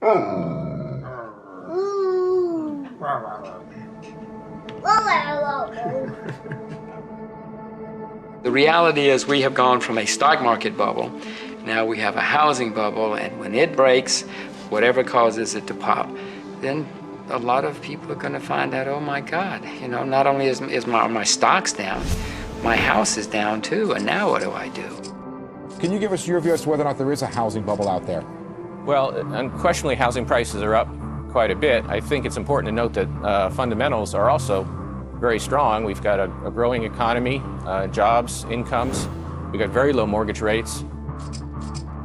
The reality is we have gone from a stock market bubble, now we have a housing bubble, and when it breaks, whatever causes it to pop, then a lot of people are going to find out, oh my God, you know, not only is my stock's down, my house is down too, and now what do I do? Can you give us your view as to whether or not there is a housing bubble out there? Well, unquestionably, housing prices are up quite a bit. I think it's important to note that fundamentals are also very strong. We've got a growing economy, jobs, incomes. We've got very low mortgage rates.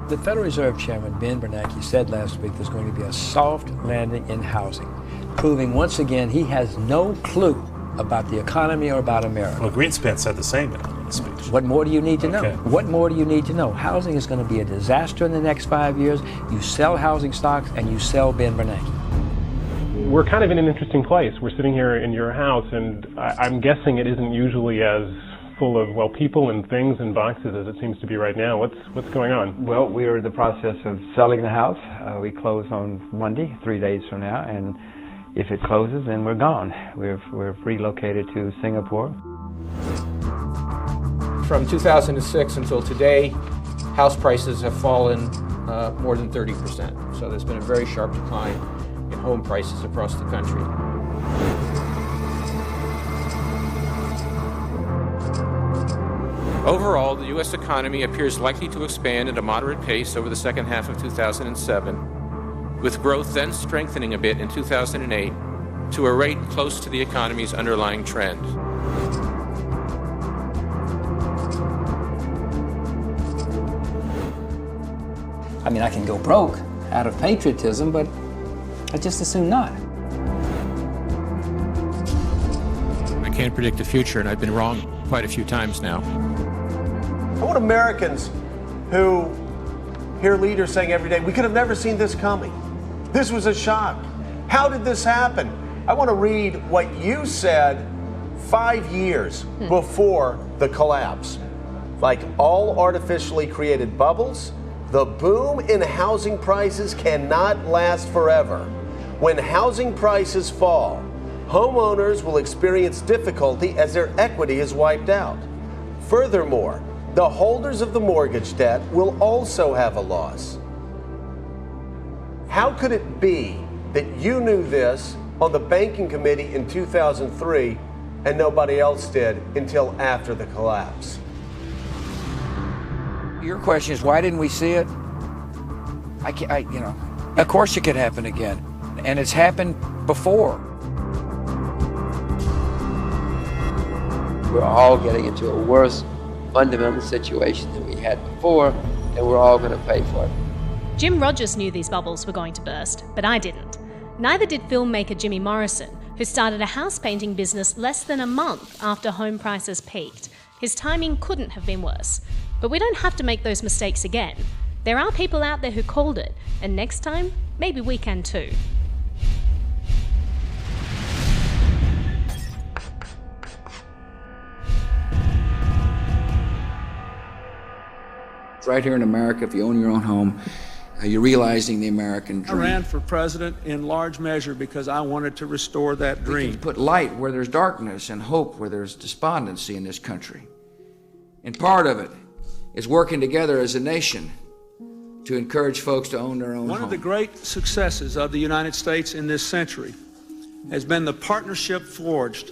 The Federal Reserve Chairman Ben Bernanke said last week there's going to be a soft landing in housing, proving once again he has no clue about the economy or about America. Well, Greenspan said the same in his speech. What more do you need to know? Okay. What more do you need to know? Housing is going to be a disaster in the next 5 years. You sell housing stocks and you sell Ben Bernanke. We're kind of in an interesting place. We're sitting here in your house, and I'm guessing it isn't usually as full of, well, people and things and boxes as it seems to be right now. What's going on? Well, we are in the process of selling the house. We close on Monday, 3 days from now, and if it closes, then we're gone. We're relocated to Singapore. From 2006 until today, house prices have fallen more than 30%. So there's been a very sharp decline in home prices across the country. Overall, the U.S. economy appears likely to expand at a moderate pace over the second half of 2007, with growth then strengthening a bit in 2008 to a rate close to the economy's underlying trend. I mean, I can go broke out of patriotism, but I just as soon not. I can't predict the future, and I've been wrong quite a few times now. I want Americans who hear leaders saying every day, we could have never seen this coming. This was a shock. How did this happen? I want to read what you said 5 years before the collapse. Like all artificially created bubbles, the boom in housing prices cannot last forever. When housing prices fall, homeowners will experience difficulty as their equity is wiped out. Furthermore, the holders of the mortgage debt will also have a loss. How could it be that you knew this on the banking committee in 2003 and nobody else did until after the collapse? Your question is, why didn't we see it? Of course it could happen again. And it's happened before. We're all getting into a worse fundamental situation than we had before, and we're all going to pay for it. Jim Rogers knew these bubbles were going to burst, but I didn't. Neither did filmmaker Jimmy Morrison, who started a house painting business less than a month after home prices peaked. His timing couldn't have been worse. But we don't have to make those mistakes again. There are people out there who called it, and next time, maybe we can too. Right here in America, if you own your own home, you're realizing the American dream. I ran for president in large measure because I wanted to restore that dream. We can put light where there's darkness and hope where there's despondency in this country. And part of it is working together as a nation to encourage folks to own their own home. One of the great successes of the United States in this century has been the partnership forged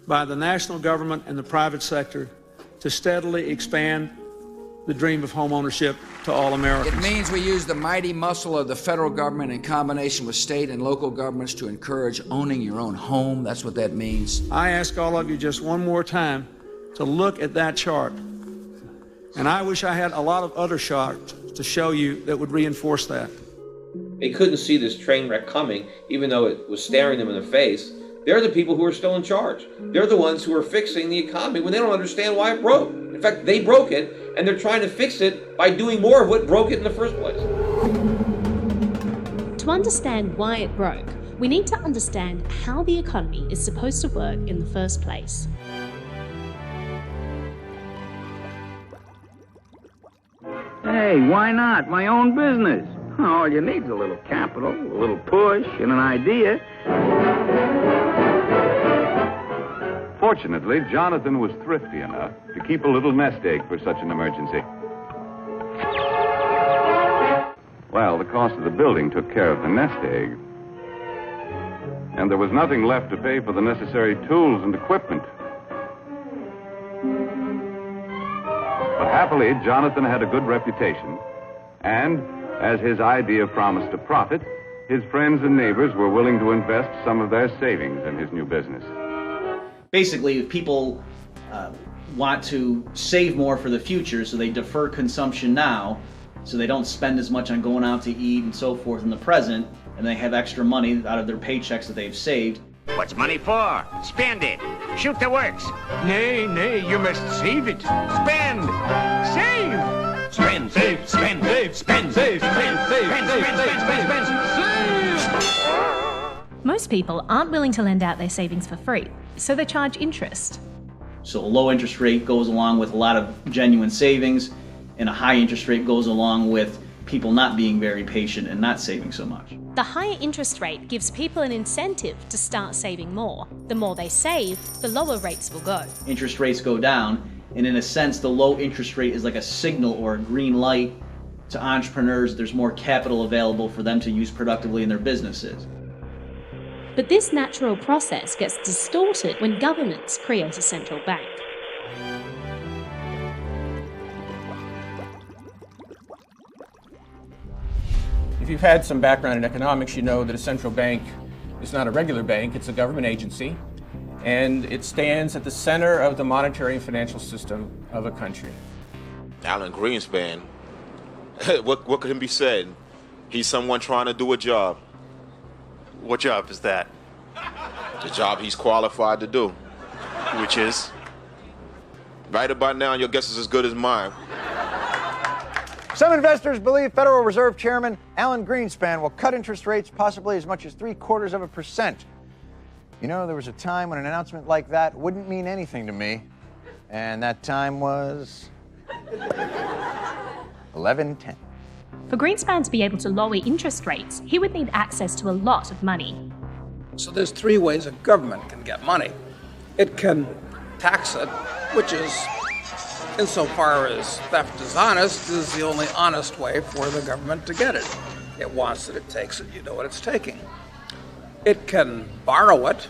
by the national government and the private sector to steadily expand the dream of home ownership to all Americans. It means we use the mighty muscle of the federal government in combination with state and local governments to encourage owning your own home. That's what that means. I ask all of you just one more time to look at that chart. And I wish I had a lot of other charts to show you that would reinforce that. They couldn't see this train wreck coming, even though it was staring them in the face. They're the people who are still in charge. They're the ones who are fixing the economy when they don't understand why it broke. In fact, they broke it, and they're trying to fix it by doing more of what broke it in the first place. To understand why it broke, we need to understand how the economy is supposed to work in the first place. Hey, why not? My own business. All you need is a little capital, a little push, and an idea. Fortunately, Jonathan was thrifty enough to keep a little nest egg for such an emergency. Well, the cost of the building took care of the nest egg. And there was nothing left to pay for the necessary tools and equipment. But happily, Jonathan had a good reputation. And as his idea promised a profit, his friends and neighbors were willing to invest some of their savings in his new business. Basically, if people want to save more for the future, so they defer consumption now, so they don't spend as much on going out to eat and so forth in the present, and they have extra money out of their paychecks that they've saved. What's money for? Spend it. Shoot the works. Nay, nay, you must save it. Spend. Save. Spend, save, spend, save, spend, save, spend, save, save. Most people aren't willing to lend out their savings for free, so they charge interest. So a low interest rate goes along with a lot of genuine savings, and a high interest rate goes along with people not being very patient and not saving so much. The higher interest rate gives people an incentive to start saving more. The more they save, the lower rates will go. Interest rates go down, and in a sense, the low interest rate is like a signal or a green light to entrepreneurs. There's more capital available for them to use productively in their businesses. But this natural process gets distorted when governments create a central bank. If you've had some background in economics, you know that a central bank is not a regular bank, it's a government agency, and it stands at the center of the monetary and financial system of a country. Alan Greenspan, what could be said? He's someone trying to do a job. What job is that? The job he's qualified to do. Which is? Right about now, your guess is as good as mine. Some investors believe Federal Reserve Chairman Alan Greenspan will cut interest rates possibly as much as 0.75%. You know, there was a time when an announcement like that wouldn't mean anything to me, and that time was 11:10. For Greenspan to be able to lower interest rates, he would need access to a lot of money. So there's three ways a government can get money. It can tax it, which is, insofar as theft is honest, is the only honest way for the government to get it. It wants it, it takes it, you know what it's taking. It can borrow it,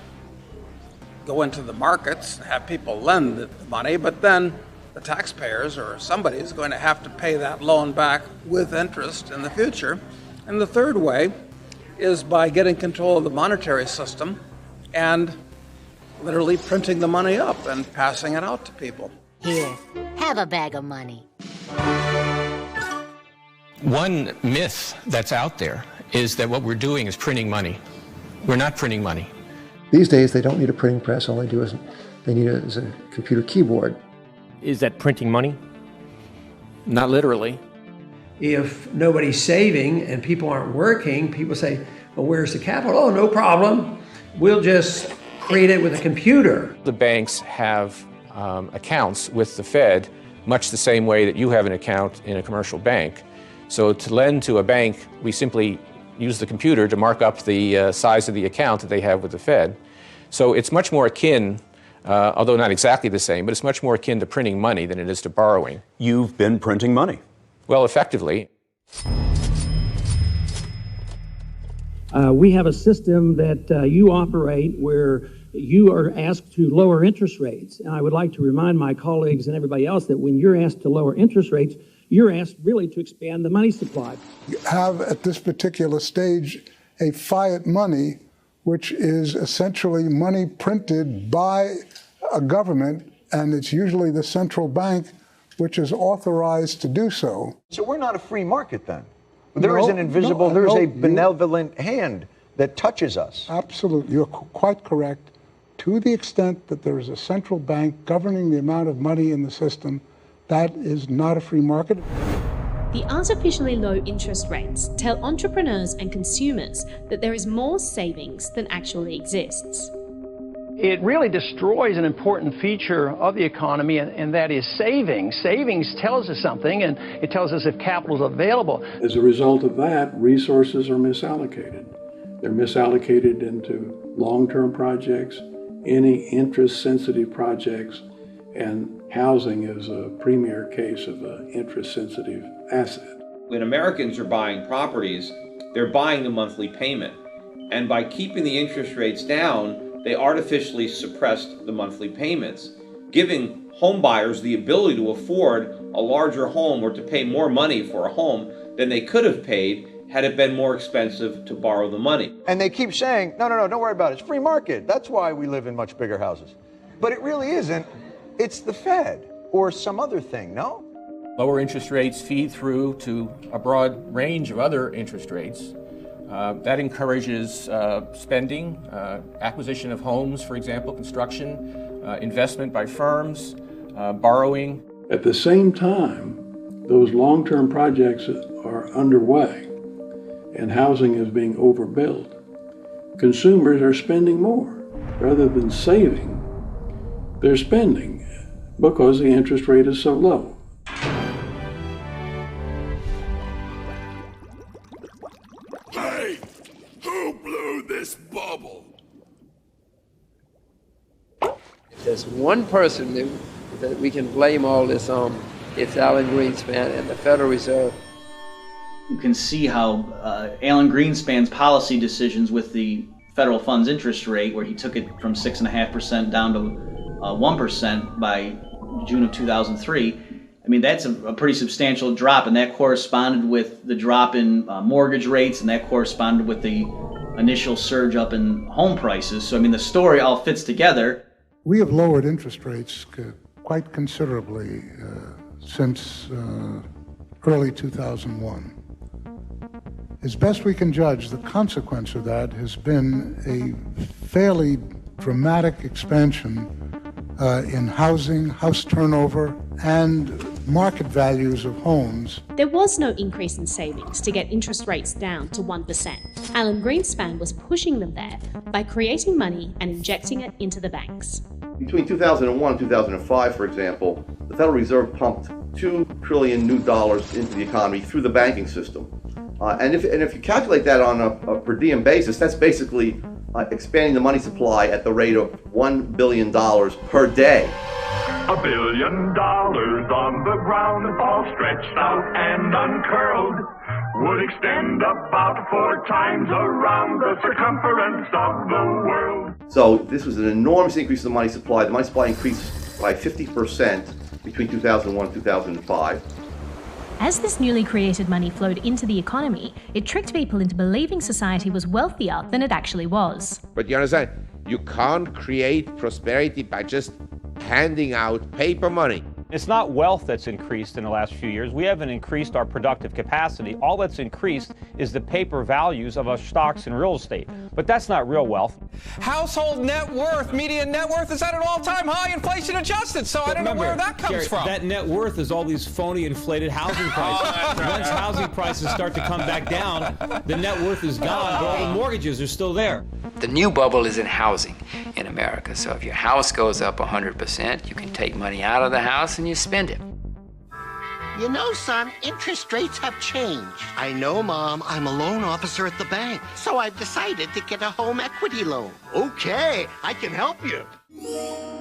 go into the markets, have people lend the money, but then the taxpayers or somebody is going to have to pay that loan back with interest in the future. And the third way is by getting control of the monetary system and literally printing the money up and passing it out to people. Here, have a bag of money. One myth that's out there is that what we're doing is printing money. We're not printing money. These days, they don't need a printing press. All they do is they need a computer keyboard. Is that printing money? Not literally. If nobody's saving and people aren't working, people say, well, where's the capital? Oh, no problem. We'll just create it with a computer. The banks have accounts with the Fed much the same way that you have an account in a commercial bank. So to lend to a bank, we simply use the computer to mark up the size of the account that they have with the Fed. So it's much more akin, although not exactly the same, but it's much more akin to printing money than it is to borrowing. You've been printing money. Well, effectively. We have a system that you operate where you are asked to lower interest rates. And I would like to remind my colleagues and everybody else that when you're asked to lower interest rates, you're asked really to expand the money supply. You have at this particular stage a fiat money, which is essentially money printed by a government, and it's usually the central bank which is authorized to do so. So we're not a free market then? There is an invisible, there's a benevolent hand that touches us. Absolutely, you're quite correct. To the extent that there is a central bank governing the amount of money in the system, that is not a free market. The artificially low interest rates tell entrepreneurs and consumers that there is more savings than actually exists. It really destroys an important feature of the economy, and that is savings. Savings tells us something, and it tells us if capital is available. As a result of that, resources are misallocated. They're misallocated into long-term projects, any interest-sensitive projects, and housing is a premier case of an interest-sensitive asset. When Americans are buying properties, they're buying the monthly payment. And by keeping the interest rates down, they artificially suppressed the monthly payments, giving home buyers the ability to afford a larger home or to pay more money for a home than they could have paid had it been more expensive to borrow the money. And they keep saying, no, don't worry about it. It's free market. That's why we live in much bigger houses. But it really isn't. It's the Fed or some other thing, no? Lower interest rates feed through to a broad range of other interest rates. That encourages spending, acquisition of homes, for example, construction, investment by firms, borrowing. At the same time, those long-term projects are underway and housing is being overbuilt. Consumers are spending more. Rather than saving, they're spending because the interest rate is so low. Hey, who blew this bubble? If there's one person that we can blame all this on, it's Alan Greenspan and the Federal Reserve. You can see how Alan Greenspan's policy decisions with the federal funds interest rate, where he took it from 6.5% down to 1% by June of 2003. I mean, that's a pretty substantial drop, and that corresponded with the drop in mortgage rates, and that corresponded with the initial surge up in home prices. So, I mean, the story all fits together. We have lowered interest rates quite considerably since early 2001. As best we can judge, the consequence of that has been a fairly dramatic expansion in housing, house turnover, and market values of homes. There was no increase in savings to get interest rates down to 1%. Alan Greenspan was pushing them there by creating money and injecting it into the banks. Between 2001 and 2005, for example, the Federal Reserve pumped $2 trillion new dollars into the economy through the banking system. And if you calculate that on a per diem basis, that's basically expanding the money supply at the rate of $1 billion per day. $1 billion on the ground, all stretched out and uncurled, would extend about 4 times around the circumference of the world. So this was an enormous increase in the money supply. The money supply increased by 50% between 2001 and 2005. As this newly created money flowed into the economy, it tricked people into believing society was wealthier than it actually was. But you understand, you can't create prosperity by just handing out paper money. It's not wealth that's increased in the last few years. We haven't increased our productive capacity. All that's increased is the paper values of our stocks and real estate. But that's not real wealth. Household net worth, median net worth is at an all-time high, inflation adjusted. So I don't know where that comes from. That net worth is all these phony inflated housing prices. Once housing prices start to come back down, the net worth is gone, but all the mortgages are still there. The new bubble is in housing in America. So if your house goes up 100%, you can take money out of the house and you spend it. You know, son, interest rates have changed. I know, Mom. I'm a loan officer at the bank, so I've decided to get a home equity loan. Okay, I can help you.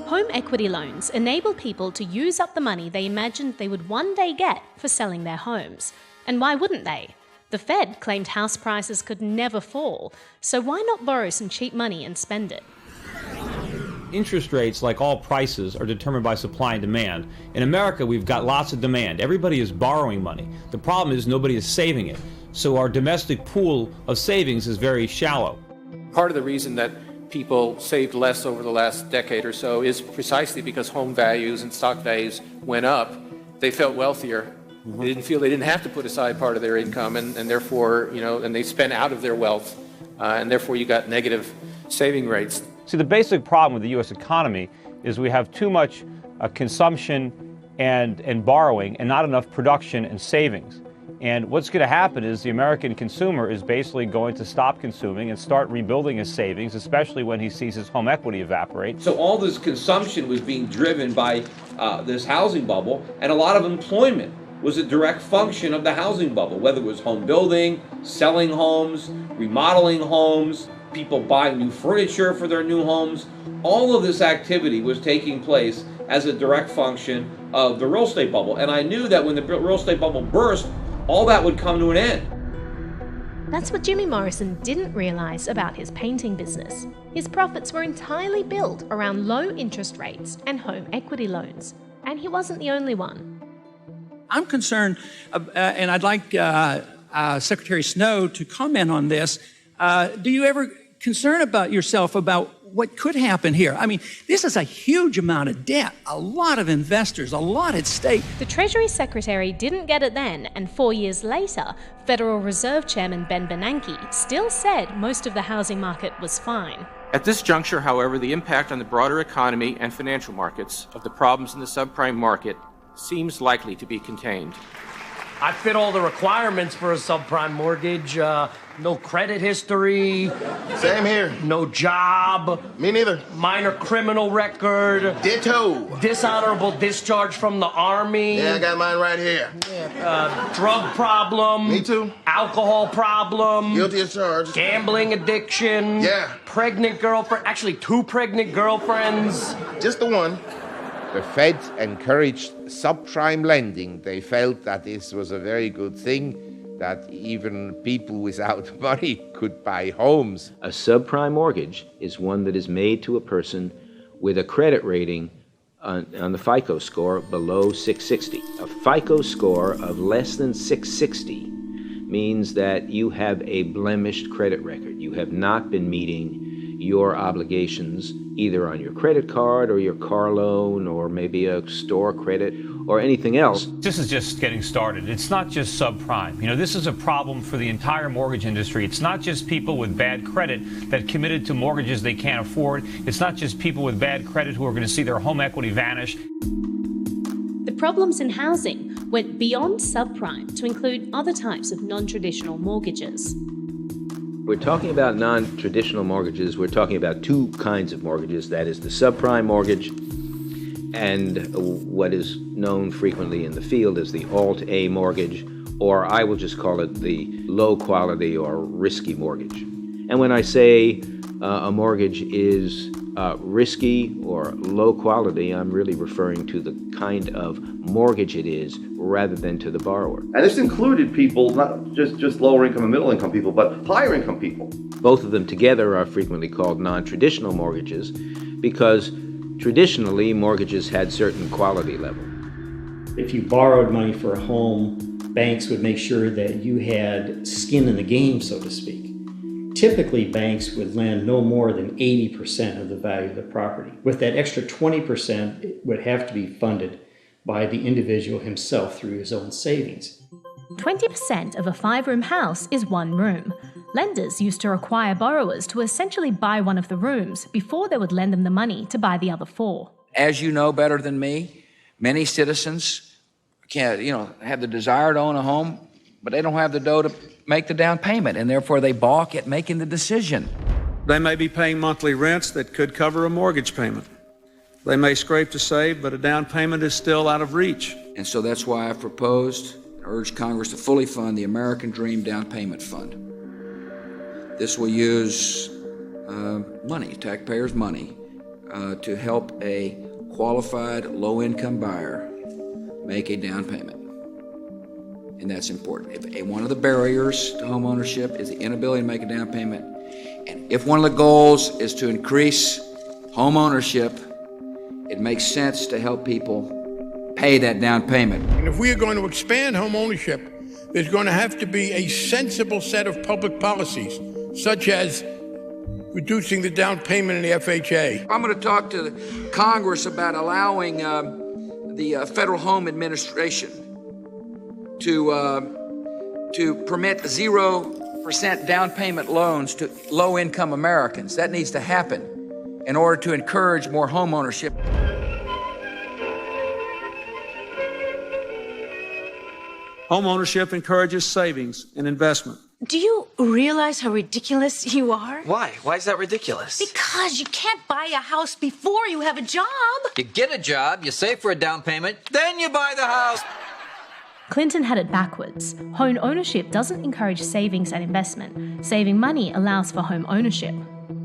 Home equity loans enable people to use up the money they imagined they would one day get for selling their homes. And why wouldn't they? The Fed claimed house prices could never fall, so why not borrow some cheap money and spend it? Interest rates, like all prices, are determined by supply and demand. In America, we've got lots of demand. Everybody is borrowing money. The problem is nobody is saving it. So our domestic pool of savings is very shallow. Part of the reason that people saved less over the last decade or so is precisely because home values and stock values went up. They felt wealthier. They didn't feel they didn't have to put aside part of their income, and therefore, and they spent out of their wealth, and therefore you got negative saving rates. See, the basic problem with the U.S. economy is we have too much consumption and borrowing and not enough production and savings. And what's going to happen is the American consumer is basically going to stop consuming and start rebuilding his savings, especially when he sees his home equity evaporate. So all this consumption was being driven by this housing bubble, and a lot of employment was a direct function of the housing bubble, whether it was home building, selling homes, remodeling homes, people buying new furniture for their new homes. All of this activity was taking place as a direct function of the real estate bubble. And I knew that when the real estate bubble burst, all that would come to an end. That's what Jimmy Morrison didn't realize about his painting business. His profits were entirely built around low interest rates and home equity loans. And he wasn't the only one. I'm concerned, and I'd like Secretary Snow to comment on this. Do you ever concern about yourself about what could happen here? I mean, this is a huge amount of debt, a lot of investors, a lot at stake. The Treasury Secretary didn't get it then, and 4 years later, Federal Reserve Chairman Ben Bernanke still said most of the housing market was fine. At this juncture, however, the impact on the broader economy and financial markets of the problems in the subprime market seems likely to be contained. I fit all the requirements for a subprime mortgage. No credit history. Same here. No job. Me neither. Minor criminal record. Ditto. Dishonorable discharge from the Army. Yeah, I got mine right here. Drug problem. Me too. Alcohol problem. Guilty as charged. Gambling addiction. Yeah. Pregnant girlfriend. Actually, 2 pregnant girlfriends. Just the one. The Fed encouraged subprime lending. They felt that this was a very good thing, that even people without money could buy homes. A subprime mortgage is one that is made to a person with a credit rating on the FICO score below 660. A FICO score of less than 660 means that you have a blemished credit record. You have not been meeting your obligations either on your credit card or your car loan or maybe a store credit or anything else. This is just getting started. It's not just subprime. You know, this is a problem for the entire mortgage industry. It's not just people with bad credit that committed to mortgages they can't afford. It's not just people with bad credit who are going to see their home equity vanish. The problems in housing went beyond subprime to include other types of non-traditional mortgages. We're talking about non-traditional mortgages. We're talking about 2 kinds of mortgages. That is the subprime mortgage and what is known frequently in the field as the Alt-A mortgage, or I will just call it the low quality or risky mortgage. And when I say a mortgage is risky or low quality, I'm really referring to the kind of mortgage it is rather than to the borrower. And this included people, not just lower income and middle income people, but higher income people. Both of them together are frequently called non-traditional mortgages because traditionally mortgages had certain quality level. If you borrowed money for a home, banks would make sure that you had skin in the game, so to speak. Typically, banks would lend no more than 80% of the value of the property. With that extra 20%, it would have to be funded by the individual himself through his own savings. 20% of a 5-room house is 1 room. Lenders used to require borrowers to essentially buy one of the rooms before they would lend them the money to buy the other 4. As you know better than me, many citizens have the desire to own a home, but they don't have the dough to make the down payment, and therefore they balk at making the decision. They may be paying monthly rents that could cover a mortgage payment. They may scrape to save, but a down payment is still out of reach. And so that's why I've proposed, urged Congress to fully fund the American Dream Down Payment Fund. This will use money, taxpayers' money, to help a qualified low-income buyer make a down payment. And that's important. If one of the barriers to home ownership is the inability to make a down payment, and if one of the goals is to increase home ownership, it makes sense to help people pay that down payment. And if we are going to expand home ownership, there's going to have to be a sensible set of public policies, such as reducing the down payment in the FHA. I'm going to talk to Congress about allowing the Federal Home Administration to permit 0% down payment loans to low-income Americans. That needs to happen in order to encourage more home ownership. 1 Homeownership encourages savings and investment. Do you realize how ridiculous you are? Why? Why is that ridiculous? Because you can't buy a house before you have a job. You get a job, you save for a down payment, then you buy the house. Clinton had it backwards. Home ownership doesn't encourage savings and investment. Saving money allows for home ownership.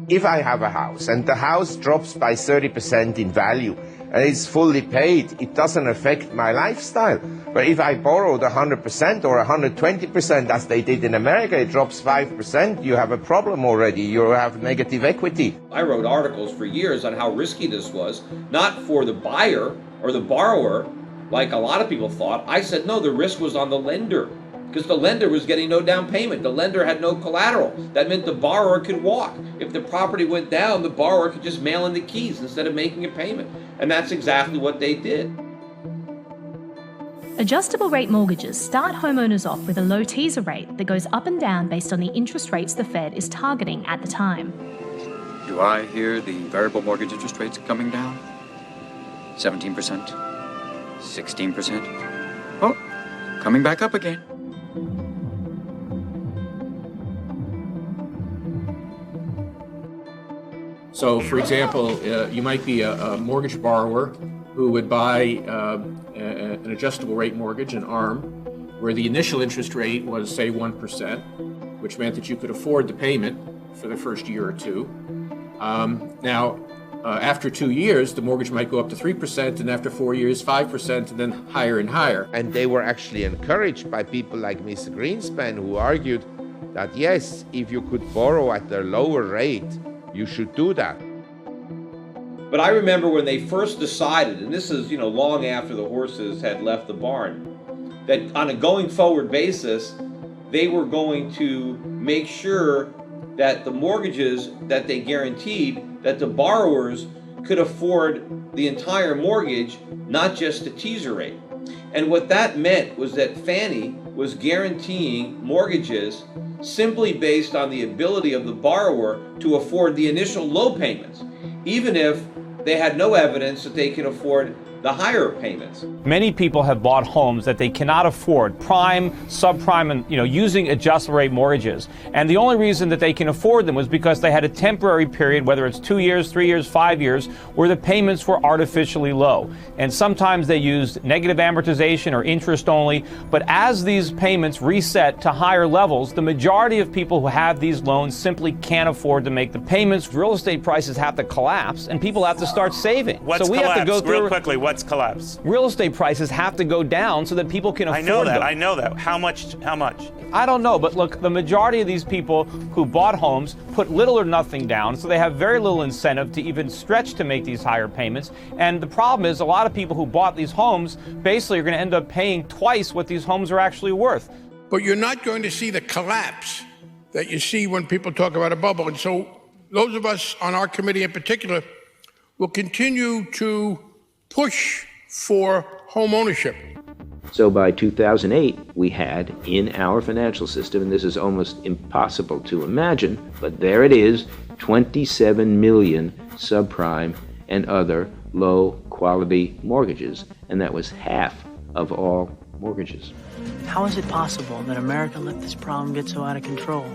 If I have a house and the house drops by 30% in value and it's fully paid, it doesn't affect my lifestyle. But if I borrowed 100% or 120%, as they did in America, it drops 5%, you have a problem already. You have negative equity. I wrote articles for years on how risky this was, not for the buyer or the borrower, like a lot of people thought. I said, no, the risk was on the lender, because the lender was getting no down payment. The lender had no collateral. That meant the borrower could walk. If the property went down, the borrower could just mail in the keys instead of making a payment. And that's exactly what they did. Adjustable rate mortgages start homeowners off with a low teaser rate that goes up and down based on the interest rates the Fed is targeting at the time. Do I hear the variable mortgage interest rates coming down? 17%? 16%? Oh, coming back up again. So, for example, you might be a mortgage borrower who would buy an adjustable rate mortgage, an ARM, where the initial interest rate was, say, 1%, which meant that you could afford the payment for the first year or two. After 2 years, the mortgage might go up to 3%, and after 4 years, 5%, and then higher and higher. And they were actually encouraged by people like Mr. Greenspan, who argued that, yes, if you could borrow at a lower rate, you should do that. But I remember when they first decided, and this is, long after the horses had left the barn, that on a going forward basis, they were going to make sure that the mortgages that they guaranteed, that the borrowers could afford the entire mortgage, not just the teaser rate. And what that meant was that Fannie was guaranteeing mortgages simply based on the ability of the borrower to afford the initial low payments, even if they had no evidence that they can afford the higher payments. Many people have bought homes that they cannot afford, prime, subprime, and using adjustable rate mortgages. And the only reason that they can afford them was because they had a temporary period, whether it's 2 years, 3 years, 5 years, where the payments were artificially low. And sometimes they used negative amortization or interest only. But as these payments reset to higher levels, the majority of people who have these loans simply can't afford to make the payments. Real estate prices have to collapse, and people have to start saving. What's so we collapse? have to go through Real quickly, what's collapse? Real estate prices have to go down so that people can afford them. I know that. How much? I don't know, but look, the majority of these people who bought homes put little or nothing down, so they have very little incentive to even stretch to make these higher payments. And the problem is a lot of people who bought these homes basically are going to end up paying twice what these homes are actually worth. But you're not going to see the collapse that you see when people talk about a bubble. And so those of us on our committee in particular will continue to push for home ownership. So by 2008, we had in our financial system, and this is almost impossible to imagine, but there it is, 27 million subprime and other low-quality mortgages, and that was half of all mortgages. How is it possible that America let this problem get so out of control?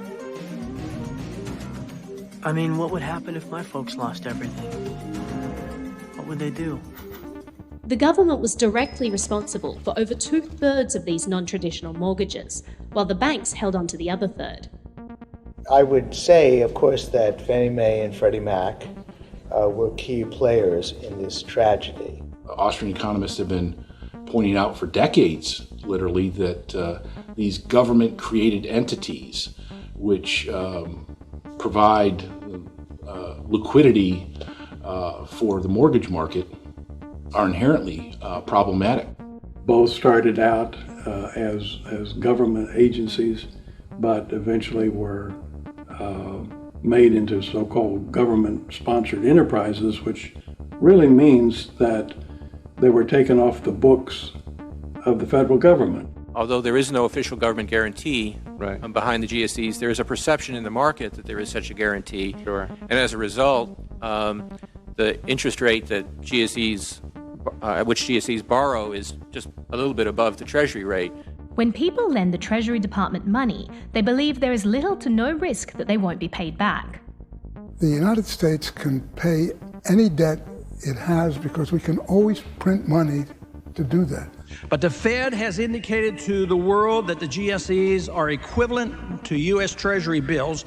I mean, what would happen if my folks lost everything? What would they do? The government was directly responsible for over 2/3 of these non-traditional mortgages, while the banks held on to the other third. I would say, of course, that Fannie Mae and Freddie Mac were key players in this tragedy. Austrian economists have been pointing out for decades, literally, that these government-created entities, which provide liquidity for the mortgage market, are inherently problematic. Both started out as government agencies, but eventually were made into so-called government-sponsored enterprises, which really means that they were taken off the books of the federal government. Although there is no official government guarantee behind the GSEs, there is a perception in the market that there is such a guarantee. Sure. And as a result, the interest rate that which GSEs borrow is just a little bit above the Treasury rate. When people lend the Treasury Department money, they believe there is little to no risk that they won't be paid back. The United States can pay any debt it has because we can always print money to do that. But the Fed has indicated to the world that the GSEs are equivalent to U.S. Treasury bills,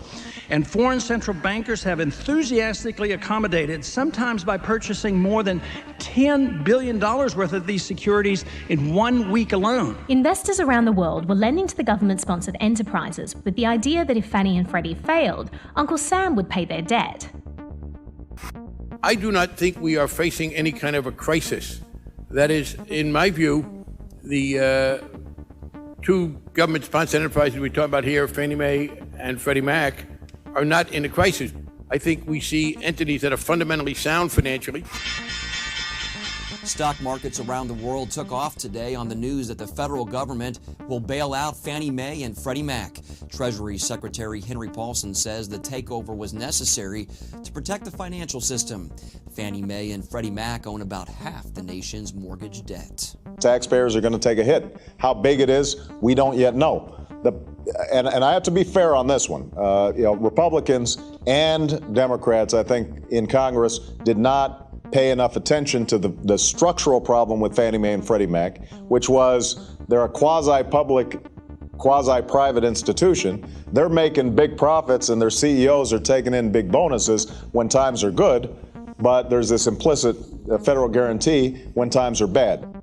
and foreign central bankers have enthusiastically accommodated, sometimes by purchasing more than $10 billion worth of these securities in 1 week alone. Investors around the world were lending to the government-sponsored enterprises with the idea that if Fannie and Freddie failed, Uncle Sam would pay their debt. I do not think we are facing any kind of a crisis. That is, in my view, the two government-sponsored enterprises we talk about here, Fannie Mae and Freddie Mac, are not in a crisis. I think we see entities that are fundamentally sound financially. Stock markets around the world took off today on the news that the federal government will bail out Fannie Mae and Freddie Mac. Treasury Secretary Henry Paulson says the takeover was necessary to protect the financial system. Fannie Mae and Freddie Mac own about half the nation's mortgage debt. Taxpayers are going to take a hit. How big it is, we don't yet know. And I have to be fair on this one. Republicans and Democrats, I think, in Congress did not pay enough attention to the structural problem with Fannie Mae and Freddie Mac, which was they're a quasi-public, quasi-private institution. They're making big profits and their CEOs are taking in big bonuses when times are good, but there's this implicit federal guarantee when times are bad.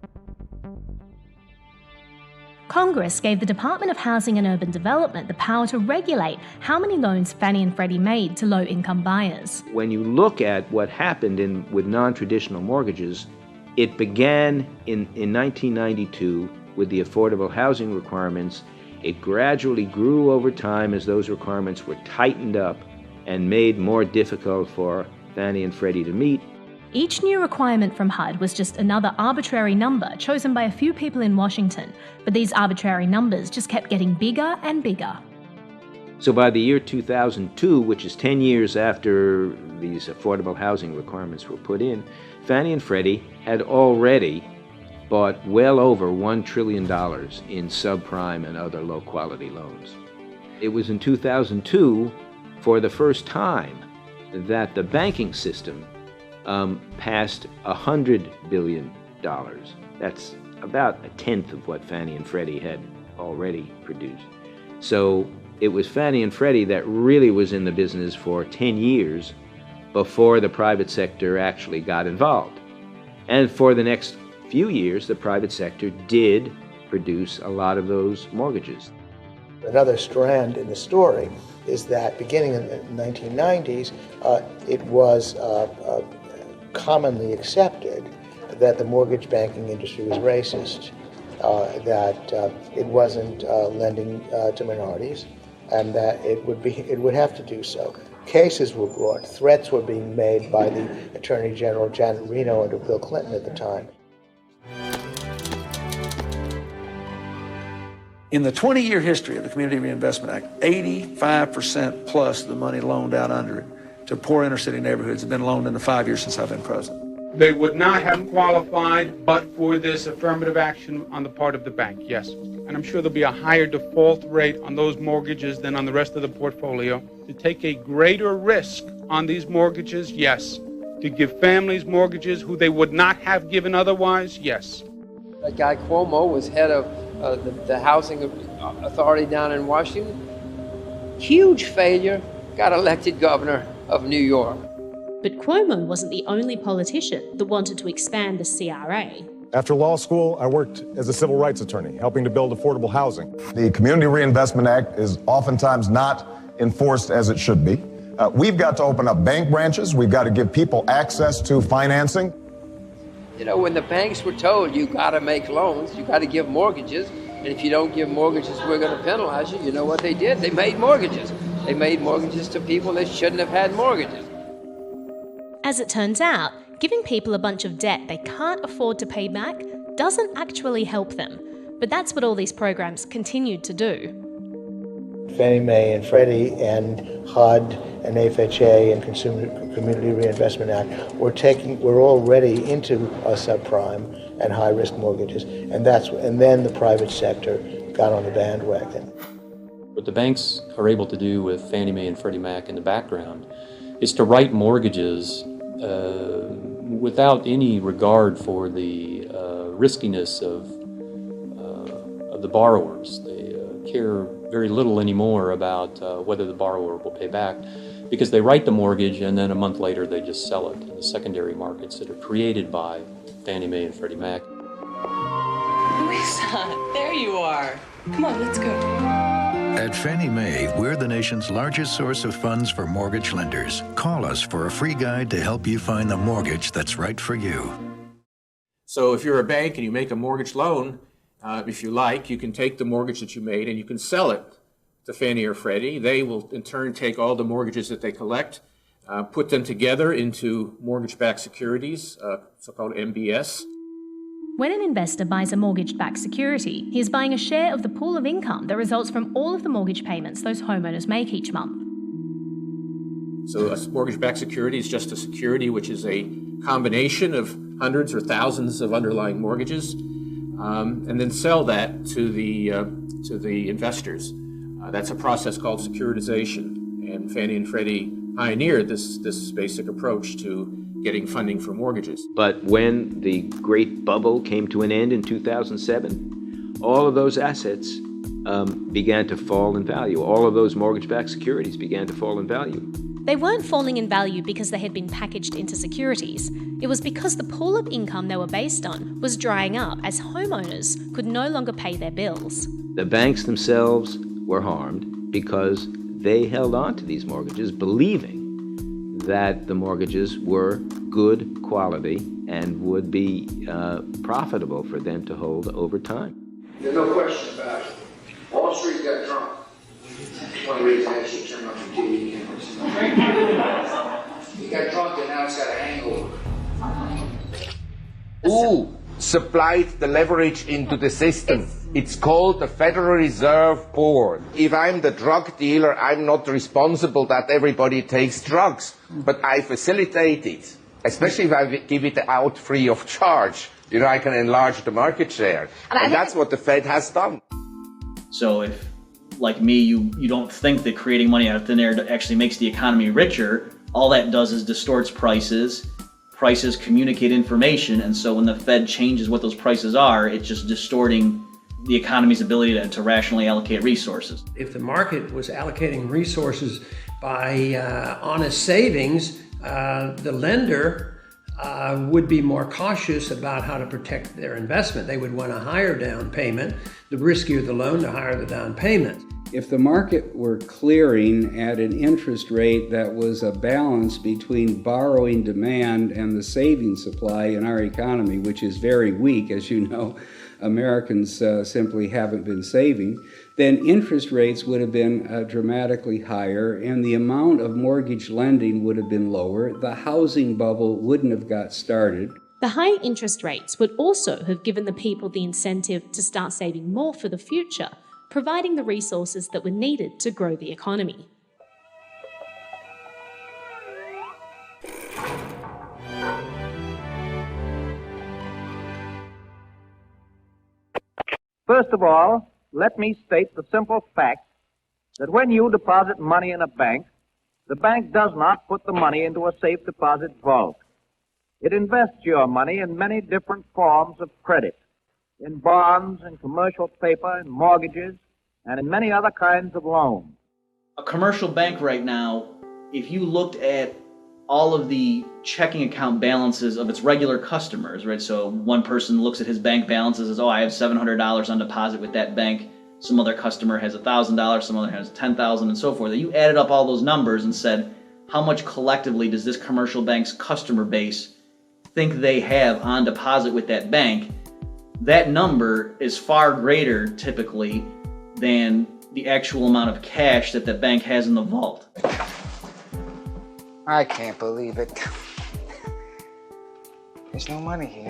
Congress gave the Department of Housing and Urban Development the power to regulate how many loans Fannie and Freddie made to low-income buyers. When you look at what happened with non-traditional mortgages, it began in 1992 with the affordable housing requirements. It gradually grew over time as those requirements were tightened up and made more difficult for Fannie and Freddie to meet. Each new requirement from HUD was just another arbitrary number chosen by a few people in Washington, but these arbitrary numbers just kept getting bigger and bigger. So by the year 2002, which is 10 years after these affordable housing requirements were put in, Fannie and Freddie had already bought well over $1 trillion in subprime and other low-quality loans. It was in 2002, for the first time, that the banking system passed $100 billion. That's about a tenth of what Fannie and Freddie had already produced. So it was Fannie and Freddie that really was in the business for 10 years before the private sector actually got involved. And for the next few years, the private sector did produce a lot of those mortgages. Another strand in the story is that beginning in the 1990s, it was commonly accepted that the mortgage banking industry was racist, that it wasn't lending to minorities, and that it would have to do so. Cases were brought, threats were being made by the Attorney General Janet Reno under Bill Clinton at the time. In the 20-year history of the Community Reinvestment Act, 85% plus of the money loaned out under it to poor inner-city neighborhoods have been loaned in the 5 years since I've been president. They would not have qualified but for this affirmative action on the part of the bank, yes. And I'm sure there'll be a higher default rate on those mortgages than on the rest of the portfolio. To take a greater risk on these mortgages, yes. To give families mortgages who they would not have given otherwise, yes. That guy Cuomo was head of the housing authority down in Washington. Huge failure, got elected governor of New York. But Cuomo wasn't the only politician that wanted to expand the CRA. After law school, I worked as a civil rights attorney, helping to build affordable housing. The Community Reinvestment Act is oftentimes not enforced as it should be. We've got to open up bank branches. We've got to give people access to financing. You know, when the banks were told you got to make loans, you got to give mortgages, and if you don't give mortgages, we're going to penalize you, you know what they did? They made mortgages. They made mortgages to people that shouldn't have had mortgages. As it turns out, giving people a bunch of debt they can't afford to pay back doesn't actually help them. But that's what all these programs continued to do. Fannie Mae and Freddie and HUD and FHA and Community Reinvestment Act we're already into subprime and high-risk mortgages, and then the private sector got on the bandwagon. What the banks are able to do with Fannie Mae and Freddie Mac in the background is to write mortgages without any regard for the riskiness of the borrowers. They care very little anymore about whether the borrower will pay back, because they write the mortgage and then a month later they just sell it in the secondary markets that are created by Fannie Mae and Freddie Mac. Lisa, there you are. Come on, let's go. At Fannie Mae, we're the nation's largest source of funds for mortgage lenders. Call us for a free guide to help you find the mortgage that's right for you. So if you're a bank and you make a mortgage loan, if you like, you can take the mortgage that you made and you can sell it to Fannie or Freddie. They will in turn take all the mortgages that they collect, put them together into mortgage-backed securities, so-called MBS. When an investor buys a mortgage-backed security, he is buying a share of the pool of income that results from all of the mortgage payments those homeowners make each month. So a mortgage-backed security is just a security which is a combination of hundreds or thousands of underlying mortgages, and then sell that to the investors. That's a process called securitization, and Fannie and Freddie pioneered this basic approach to getting funding for mortgages. But when the great bubble came to an end in 2007, all of those assets began to fall in value. All of those mortgage-backed securities began to fall in value. They weren't falling in value because they had been packaged into securities. It was because the pool of income they were based on was drying up as homeowners could no longer pay their bills. The banks themselves were harmed because they held on to these mortgages, believing that the mortgages were good quality and would be profitable for them to hold over time. There's no question about it. Wall Street got drunk. That's one reason I should turn off the TV cameras. He got drunk and now it's got a hangover. Who supplied the leverage into the system? It's called the Federal Reserve Board. If I'm the drug dealer, I'm not responsible that everybody takes drugs, but I facilitate it, especially if I give it out free of charge. You know, I can enlarge the market share. And that's what the Fed has done. So if, like me, you don't think that creating money out of thin air actually makes the economy richer, all that does is distorts prices. Prices communicate information, and so when the Fed changes what those prices are, it's just distorting the economy's ability to rationally allocate resources. If the market was allocating resources by honest savings, the lender would be more cautious about how to protect their investment. They would want a higher down payment. The riskier the loan, the higher the down payment. If the market were clearing at an interest rate that was a balance between borrowing demand and the saving supply in our economy, which is very weak, as you know, Americans simply haven't been saving, then interest rates would have been dramatically higher and the amount of mortgage lending would have been lower. The housing bubble wouldn't have got started. The high interest rates would also have given the people the incentive to start saving more for the future, providing the resources that were needed to grow the economy. First of all, let me state the simple fact that when you deposit money in a bank, the bank does not put the money into a safe deposit vault. It invests your money in many different forms of credit, in bonds, in commercial paper, in mortgages, and in many other kinds of loans. A commercial bank right now, if you looked at all of the checking account balances of its regular customers, right? So one person looks at his bank balances and says, oh, I have $700 on deposit with that bank. Some other customer has $1,000, some other has $10,000 and so forth. You added up all those numbers and said, how much collectively does this commercial bank's customer base think they have on deposit with that bank? That number is far greater typically than the actual amount of cash that the bank has in the vault. I can't believe it. There's no money here.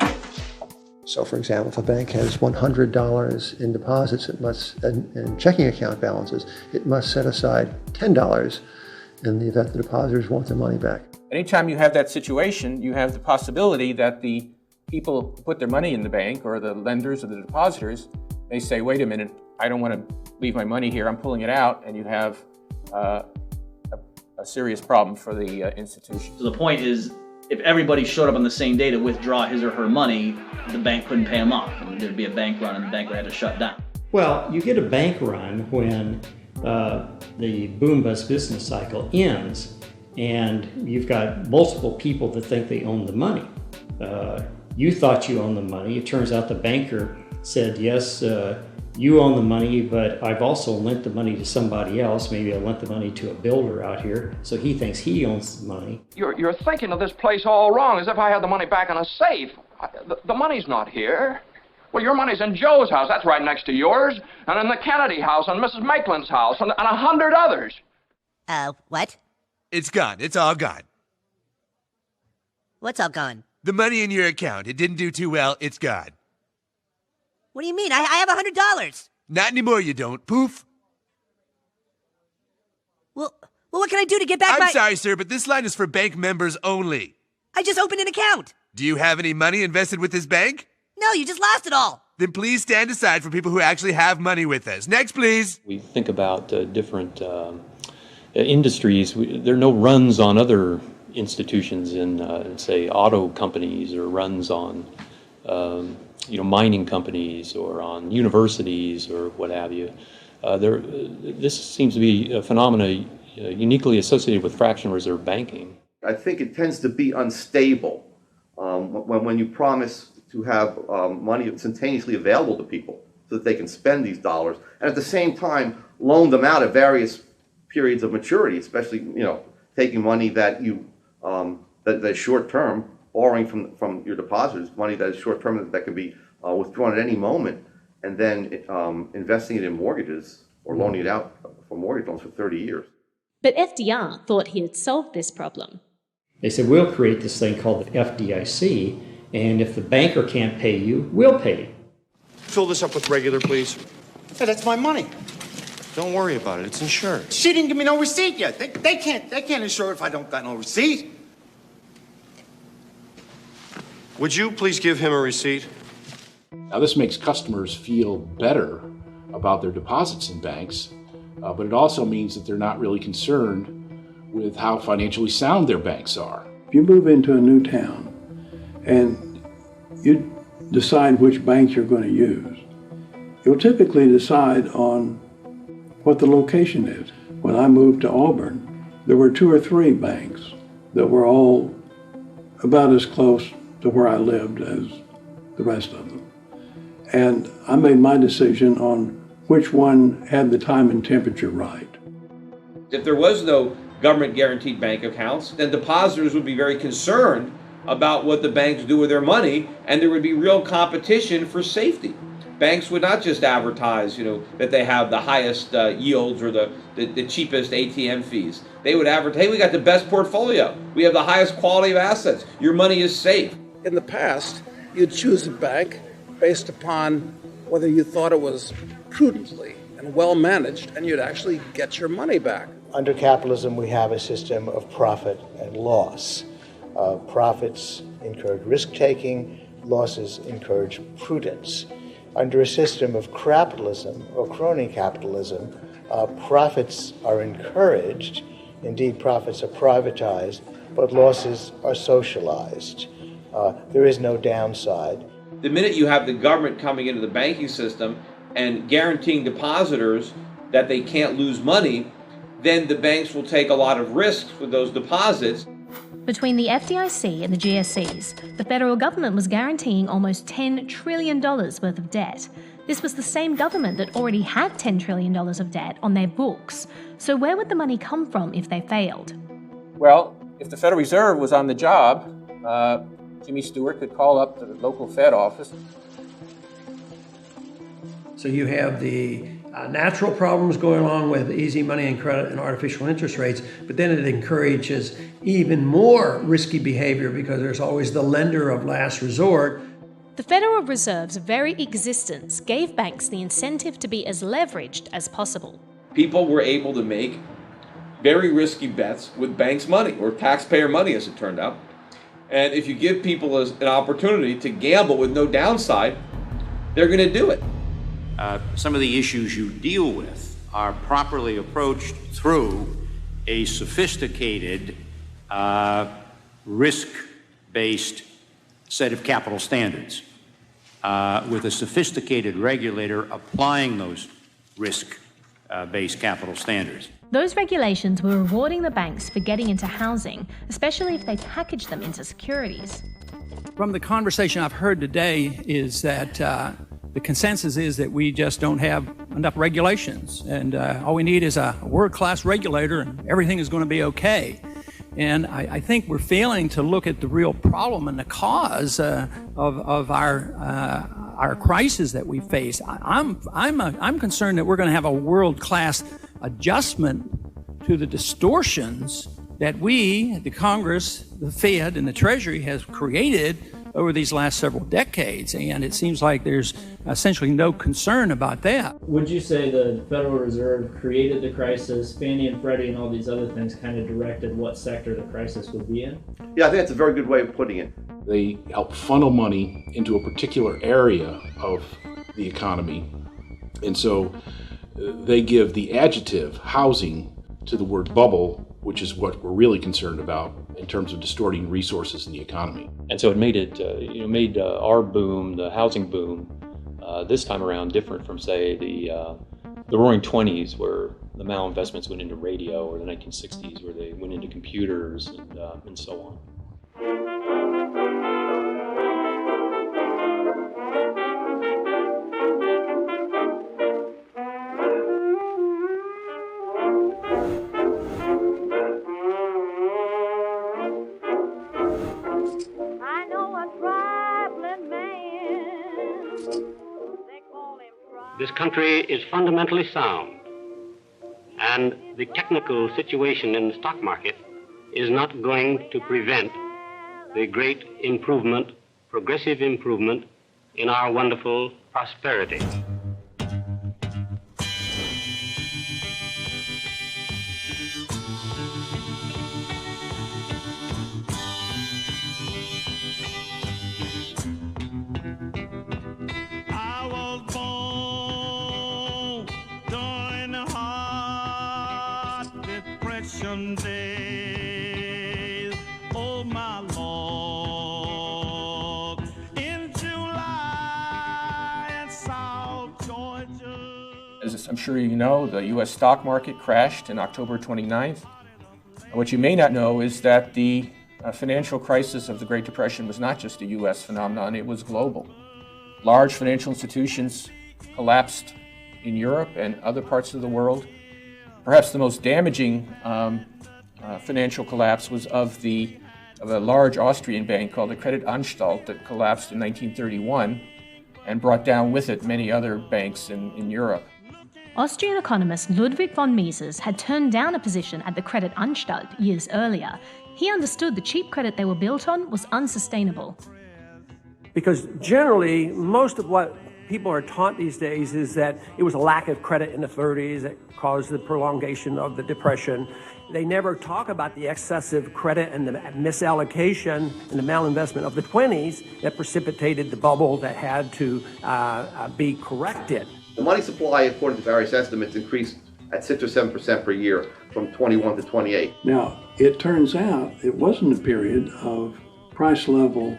So, for example, if a bank has $100 in deposits, it must, in checking account balances, it must set aside $10 in the event the depositors want their money back. Anytime you have that situation, you have the possibility that the people who put their money in the bank, or the lenders or the depositors, may say, wait a minute, I don't want to leave my money here, I'm pulling it out, and you have a serious problem for the institution. So the point is, if everybody showed up on the same day to withdraw his or her money, the bank couldn't pay them off, and there'd be a bank run, and the bank would have to shut down. Well, you get a bank run when the boom-bust business cycle ends, and you've got multiple people that think they own the money. You thought you owned the money. It turns out the banker said, yes, you own the money, but I've also lent the money to somebody else. Maybe I lent the money to a builder out here, so he thinks he owns the money. You're thinking of this place all wrong, as if I had the money back in a safe. The money's not here. Well, your money's in Joe's house. That's right next to yours. And in the Kennedy house, and Mrs. Maitland's house, and 100 others. What? It's gone. It's all gone. What's all gone? The money in your account. It didn't do too well. It's gone. What do you mean? I have $100. Not anymore, you don't. Poof. Well, what can I do to get back I'm sorry, sir, but this line is for bank members only. I just opened an account. Do you have any money invested with this bank? No, you just lost it all. Then please stand aside for people who actually have money with us. Next, please. We think about different industries. There are no runs on other institutions in, say, auto companies, or runs on, mining companies, or on universities, or what have you. This seems to be a phenomena uniquely associated with fractional reserve banking. I think it tends to be unstable when you promise to have money instantaneously available to people so that they can spend these dollars, and at the same time loan them out at various periods of maturity, especially taking money that you that is short term, borrowing from your depositors, money that is short term that can be withdrawn at any moment, and then investing it in mortgages or loaning it out for mortgage loans for 30 years. But FDR thought he had solved this problem. They said, we'll create this thing called the FDIC, and if the banker can't pay you, we'll pay you. Fill this up with regular, please. Hey, that's my money. Don't worry about it. It's insured. She didn't give me no receipt yet. They can't insure if I don't got no receipt. Would you please give him a receipt? Now, this makes customers feel better about their deposits in banks, but it also means that they're not really concerned with how financially sound their banks are. If you move into a new town and you decide which bank you're going to use, you'll typically decide on what the location is. When I moved to Auburn, there were 2 or 3 banks that were all about as close to where I lived as the rest of them. And I made my decision on which one had the time and temperature right. If there was no government guaranteed bank accounts, then depositors would be very concerned about what the banks do with their money, and there would be real competition for safety. Banks would not just advertise, that they have the highest yields or the cheapest ATM fees. They would advertise, hey, we got the best portfolio. We have the highest quality of assets. Your money is safe. In the past, you'd choose a bank based upon whether you thought it was prudently and well managed, and you'd actually get your money back. Under capitalism, we have a system of profit and loss. Profits encourage risk-taking, losses encourage prudence. Under a system of crapitalism or crony capitalism, profits are encouraged, indeed profits are privatized, but losses are socialized. There is no downside. The minute you have the government coming into the banking system and guaranteeing depositors that they can't lose money, then the banks will take a lot of risks with those deposits. Between the FDIC and the GSEs, the federal government was guaranteeing almost $10 trillion worth of debt. This was the same government that already had $10 trillion of debt on their books. So where would the money come from if they failed? Well, if the Federal Reserve was on the job, Jimmy Stewart could call up the local Fed office. So you have the natural problems going along with easy money and credit and artificial interest rates, but then it encourages even more risky behavior because there's always the lender of last resort. The Federal Reserve's very existence gave banks the incentive to be as leveraged as possible. People were able to make very risky bets with banks' money, or taxpayer money as it turned out. And if you give people an opportunity to gamble with no downside, they're going to do it. some of the issues you deal with are properly approached through a sophisticated, risk-based set of capital standards, with a sophisticated regulator applying those risk-based capital standards. Those regulations were rewarding the banks for getting into housing, especially if they packaged them into securities. From the conversation I've heard today is that the consensus is that we just don't have enough regulations, and all we need is a world-class regulator and everything is going to be okay. And I think we're failing to look at the real problem and the cause of our crisis that we face. I'm concerned that we're going to have a world-class adjustment to the distortions that we, the Congress, the Fed, and the Treasury has created over these last several decades, and it seems like there's essentially no concern about that. Would you say the Federal Reserve created the crisis, Fannie and Freddie and all these other things kind of directed what sector the crisis would be in? Yeah, I think that's a very good way of putting it. They help funnel money into a particular area of the economy, and so they give the adjective housing to the word bubble, which is what we're really concerned about in terms of distorting resources in the economy. And so it made it, made our boom, the housing boom, this time around different from, say, the Roaring '20s, where the malinvestments went into radio, or the 1960s, where they went into computers and so on. This country is fundamentally sound, and the technical situation in the stock market is not going to prevent the great improvement, progressive improvement in our wonderful prosperity. Days, oh my Lord, in July in South Georgia. As I'm sure you know, the U.S. stock market crashed on October 29th. What you may not know is that the financial crisis of the Great Depression was not just a U.S. phenomenon, it was global. Large financial institutions collapsed in Europe and other parts of the world. Perhaps the most damaging financial collapse was of a large Austrian bank called the Credit Anstalt that collapsed in 1931 and brought down with it many other banks in Europe. Austrian economist Ludwig von Mises had turned down a position at the Credit Anstalt years earlier. He understood the cheap credit they were built on was unsustainable. Because generally, most of what people are taught these days is that it was a lack of credit in the 30s that caused the prolongation of the Depression. They never talk about the excessive credit and the misallocation and the malinvestment of the 20s that precipitated the bubble that had to be corrected. The money supply, according to various estimates, increased at 6 or 7% per year from 21 to 28. Now, it turns out it wasn't a period of price level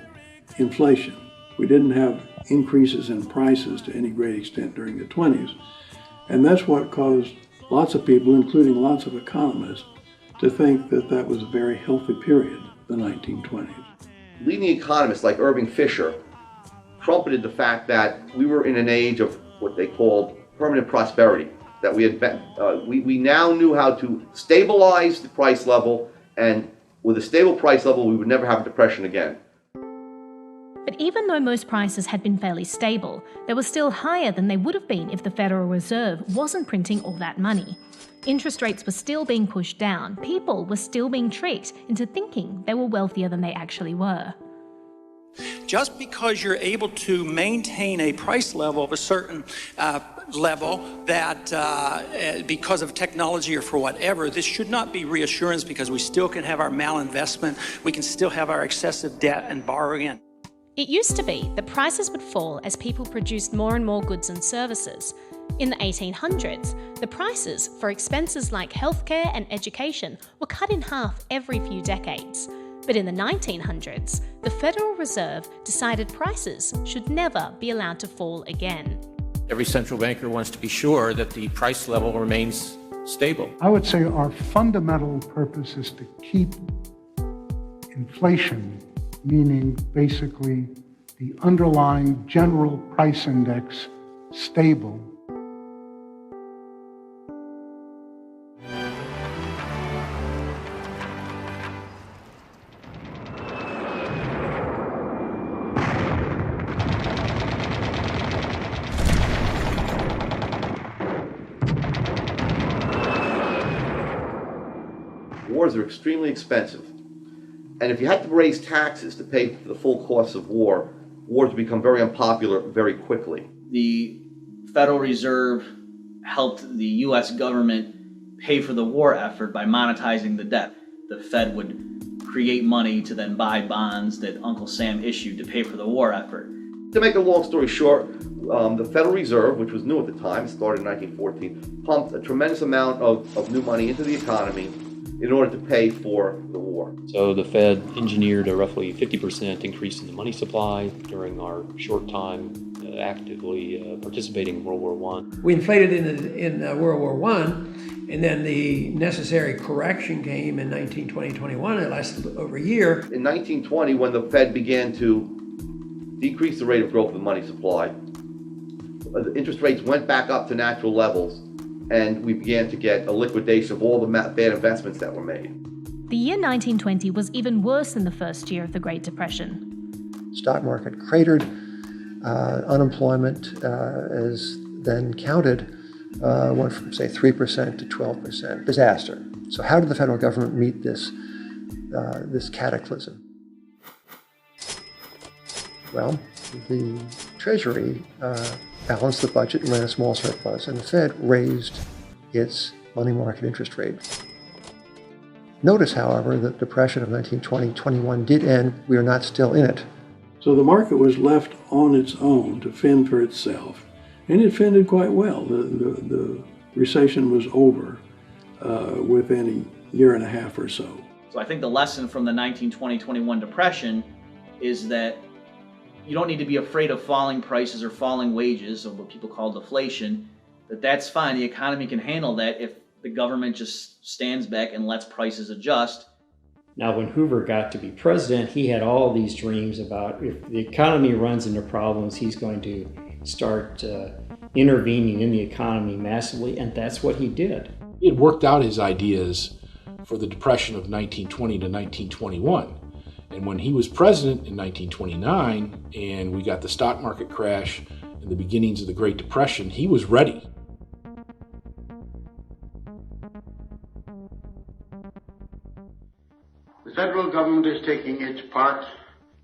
inflation. We didn't have increases in prices to any great extent during the 20s. And that's what caused lots of people, including lots of economists, to think that that was a very healthy period, the 1920s. Leading economists like Irving Fisher trumpeted the fact that we were in an age of what they called permanent prosperity, that we now knew how to stabilize the price level, and with a stable price level, we would never have a depression again. But even though most prices had been fairly stable, they were still higher than they would have been if the Federal Reserve wasn't printing all that money. Interest rates were still being pushed down. People were still being tricked into thinking they were wealthier than they actually were. Just because you're able to maintain a price level of a certain level that because of technology or for whatever, this should not be reassurance, because we still can have our malinvestment, we can still have our excessive debt and borrowing. It used to be that prices would fall as people produced more and more goods and services. In the 1800s, the prices for expenses like healthcare and education were cut in half every few decades. But in the 1900s, the Federal Reserve decided prices should never be allowed to fall again. Every central banker wants to be sure that the price level remains stable. I would say our fundamental purpose is to keep inflation, meaning basically the underlying general price index, stable. Wars are extremely expensive. And if you had to raise taxes to pay for the full costs of war, wars become very unpopular very quickly. The Federal Reserve helped the U.S. government pay for the war effort by monetizing the debt. The Fed would create money to then buy bonds that Uncle Sam issued to pay for the war effort. To make a long story short, the Federal Reserve, which was new at the time, started in 1914, pumped a tremendous amount of new money into the economy in order to pay for the war. So the Fed engineered a roughly 50% increase in the money supply during our short time actively participating in World War I. We inflated in World War I, and then the necessary correction came in 1920-21. It lasted over a year. In 1920, when the Fed began to decrease the rate of growth of the money supply, the interest rates went back up to natural levels, and we began to get a liquidation of all the bad investments that were made. The year 1920 was even worse than the first year of the Great Depression. Stock market cratered. Unemployment, as then counted, went from, say, 3% to 12%. Disaster. So how did the federal government meet this cataclysm? Well, the Treasury balanced the budget and ran a small surplus, and the Fed raised its money market interest rate. Notice, however, that the Depression of 1920-21 did end. We are not still in it. So the market was left on its own to fend for itself, and it fended quite well. The recession was over within a year and a half or so. So I think the lesson from the 1920-21 Depression is that you don't need to be afraid of falling prices or falling wages, or what people call deflation. That's fine. The economy can handle that if the government just stands back and lets prices adjust. Now, when Hoover got to be president, he had all these dreams about if the economy runs into problems, he's going to start intervening in the economy massively, and that's what he did. He had worked out his ideas for the Depression of 1920 to 1921. And when he was president in 1929, and we got the stock market crash and the beginnings of the Great Depression, he was ready. The federal government is taking its part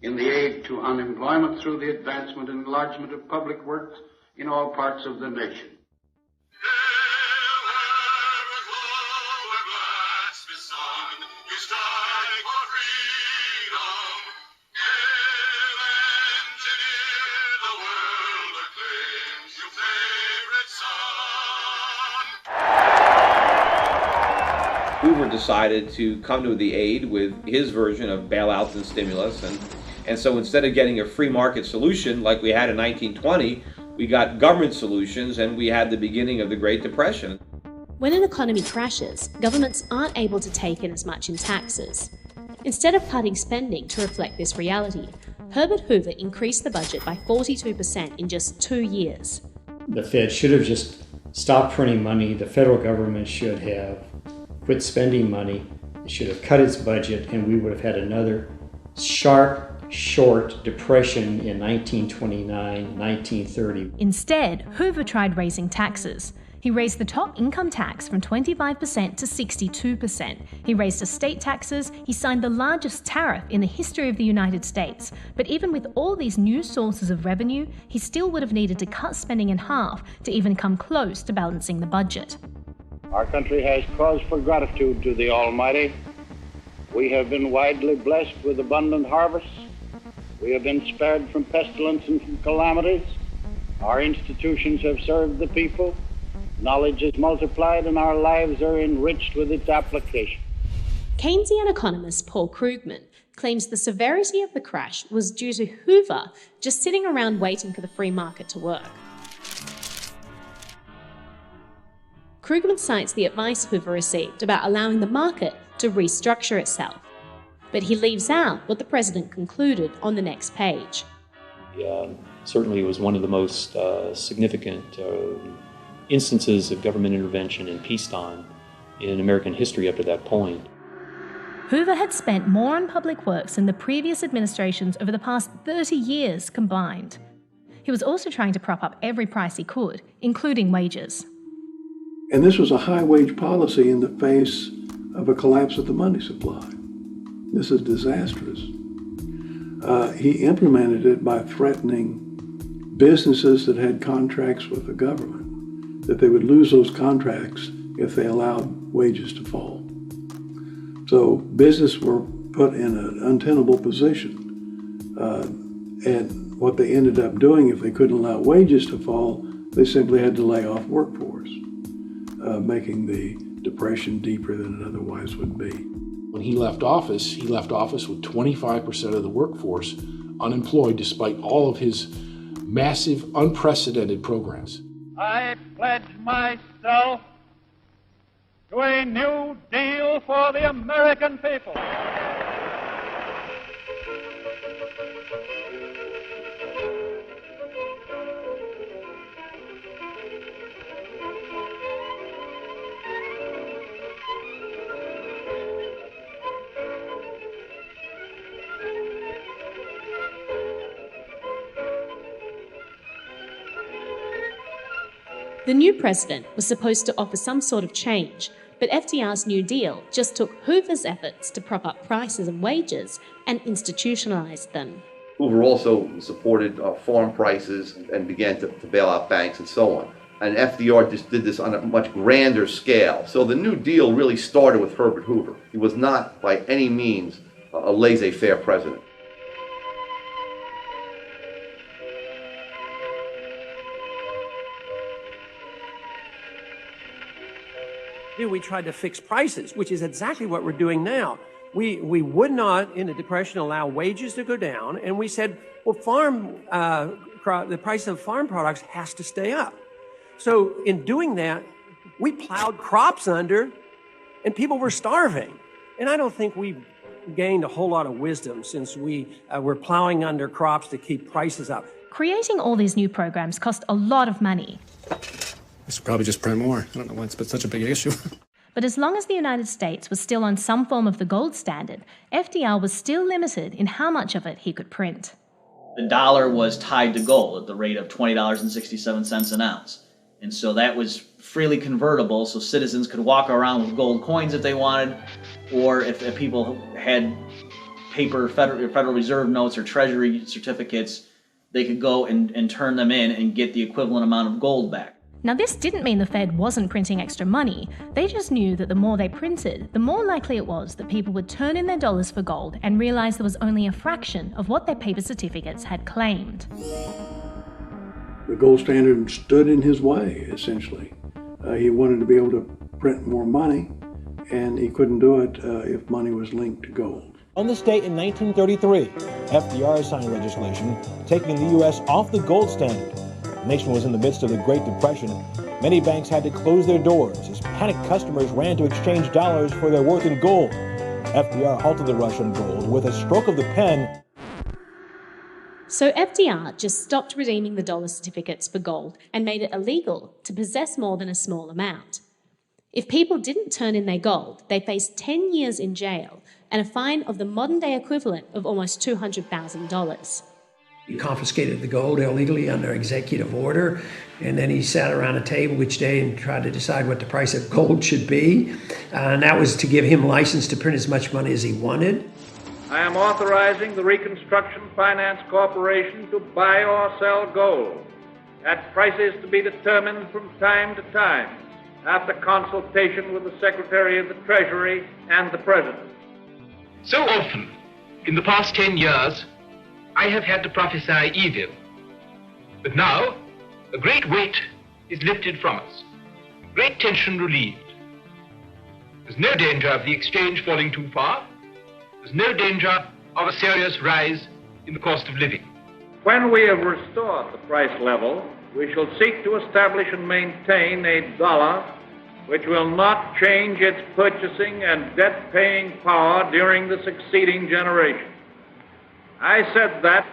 in the aid to unemployment through the advancement and enlargement of public works in all parts of the nation. Hoover decided to come to the aid with his version of bailouts and stimulus, and so instead of getting a free market solution like we had in 1920, we got government solutions, and we had the beginning of the Great Depression. When an economy crashes, governments aren't able to take in as much in taxes. Instead of cutting spending to reflect this reality, Herbert Hoover increased the budget by 42% in just 2 years. The Fed should have just stopped printing money. The federal government should have quit spending money. It should have cut its budget, and we would have had another sharp, short depression in 1929, 1930. Instead, Hoover tried raising taxes. He raised the top income tax from 25% to 62%. He raised estate taxes. He signed the largest tariff in the history of the United States. But even with all these new sources of revenue, he still would have needed to cut spending in half to even come close to balancing the budget. Our country has cause for gratitude to the Almighty. We have been widely blessed with abundant harvests. We have been spared from pestilence and from calamities. Our institutions have served the people. Knowledge is multiplied and our lives are enriched with its application. Keynesian economist Paul Krugman claims the severity of the crash was due to Hoover just sitting around waiting for the free market to work. Krugman cites the advice Hoover received about allowing the market to restructure itself, but he leaves out what the president concluded on the next page. Certainly it was one of the most significant instances of government intervention in peacetime in American history up to that point. Hoover had spent more on public works than the previous administrations over the past 30 years combined. He was also trying to prop up every price he could, including wages. And this was a high-wage policy in the face of a collapse of the money supply. This is disastrous. He implemented it by threatening businesses that had contracts with the government that they would lose those contracts if they allowed wages to fall. So businesses were put in an untenable position. And what they ended up doing, if they couldn't allow wages to fall, they simply had to lay off workforce, making the depression deeper than it otherwise would be. When he left office with 25% of the workforce unemployed despite all of his massive, unprecedented programs. I pledge myself to a new deal for the American people. The new president was supposed to offer some sort of change, but FDR's New Deal just took Hoover's efforts to prop up prices and wages and institutionalized them. Hoover also supported farm prices and began to bail out banks and so on. And FDR just did this on a much grander scale. So the New Deal really started with Herbert Hoover. He was not by any means a laissez-faire president. We tried to fix prices, which is exactly what we're doing now. We would not, in the Depression, allow wages to go down, and we said, well, the price of farm products has to stay up. So in doing that, we plowed crops under, and people were starving. And I don't think we gained a whole lot of wisdom since we were plowing under crops to keep prices up. Creating all these new programs cost a lot of money. We should probably just print more. I don't know why it's been such a big issue. But as long as the United States was still on some form of the gold standard, FDR was still limited in how much of it he could print. The dollar was tied to gold at the rate of $20.67 an ounce. And so that was freely convertible, so citizens could walk around with gold coins if they wanted, or if people had paper Federal Reserve notes or Treasury certificates, they could go and turn them in and get the equivalent amount of gold back. Now, this didn't mean the Fed wasn't printing extra money. They just knew that the more they printed, the more likely it was that people would turn in their dollars for gold and realize there was only a fraction of what their paper certificates had claimed. The gold standard stood in his way, essentially. He wanted to be able to print more money, and he couldn't do it if money was linked to gold. On this date in 1933, FDR signed legislation taking the U.S. off the gold standard. The nation was in the midst of the Great Depression. Many banks had to close their doors as panicked customers ran to exchange dollars for their worth in gold. FDR halted the rush on gold with a stroke of the pen. So FDR just stopped redeeming the dollar certificates for gold and made it illegal to possess more than a small amount. If people didn't turn in their gold, they faced 10 years in jail and a fine of the modern-day equivalent of almost $200,000. He confiscated the gold illegally under executive order, and then he sat around a table each day and tried to decide what the price of gold should be. And that was to give him license to print as much money as he wanted. I am authorizing the Reconstruction Finance Corporation to buy or sell gold at prices to be determined from time to time after consultation with the Secretary of the Treasury and the President. So often, in the past 10 years, I have had to prophesy evil. But now, a great weight is lifted from us, great tension relieved. There's no danger of the exchange falling too far. There's no danger of a serious rise in the cost of living. When we have restored the price level, we shall seek to establish and maintain a dollar which will not change its purchasing and debt-paying power during the succeeding generation. I said that.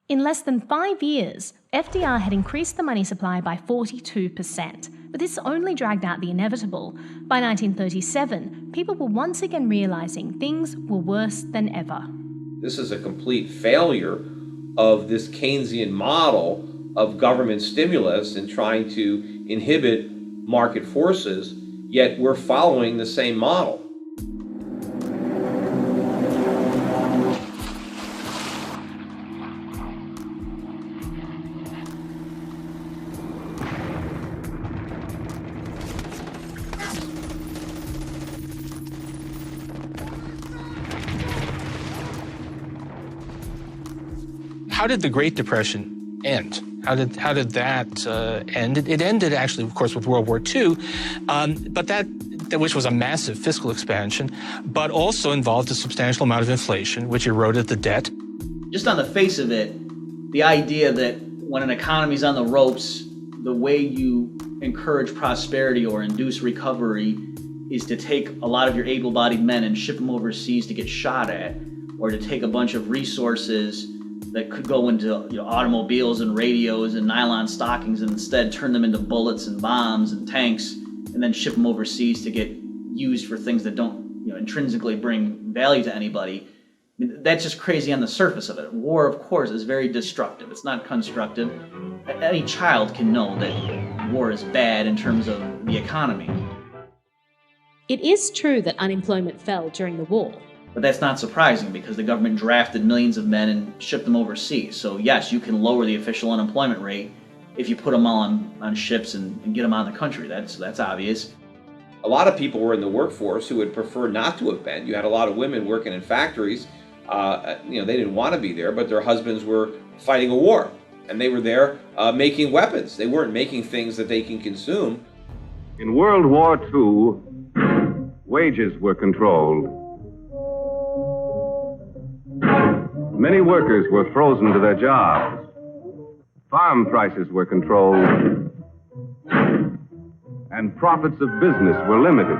In less than 5 years, FDR had increased the money supply by 42%. But this only dragged out the inevitable. By 1937, people were once again realizing things were worse than ever. This is a complete failure of this Keynesian model of government stimulus and trying to inhibit market forces, yet we're following the same model. How did the Great Depression end? How did that end? It ended actually, of course, with World War II, but that which was a massive fiscal expansion, but also involved a substantial amount of inflation, which eroded the debt. Just on the face of it, the idea that when an economy's on the ropes, the way you encourage prosperity or induce recovery is to take a lot of your able-bodied men and ship them overseas to get shot at, or to take a bunch of resources that could go into automobiles and radios and nylon stockings and instead turn them into bullets and bombs and tanks and then ship them overseas to get used for things that don't intrinsically bring value to anybody. I mean, that's just crazy on the surface of it. War, of course, is very destructive. It's not constructive. Any child can know that war is bad in terms of the economy. It is true that unemployment fell during the war. But that's not surprising because the government drafted millions of men and shipped them overseas. So yes, you can lower the official unemployment rate if you put them all on ships and get them out of the country. That's obvious. A lot of people were in the workforce who would prefer not to have been. You had a lot of women working in factories. They didn't want to be there, but their husbands were fighting a war. And they were there making weapons. They weren't making things that they can consume. In World War II, wages were controlled. Many workers were frozen to their jobs. Farm prices were controlled. And profits of business were limited.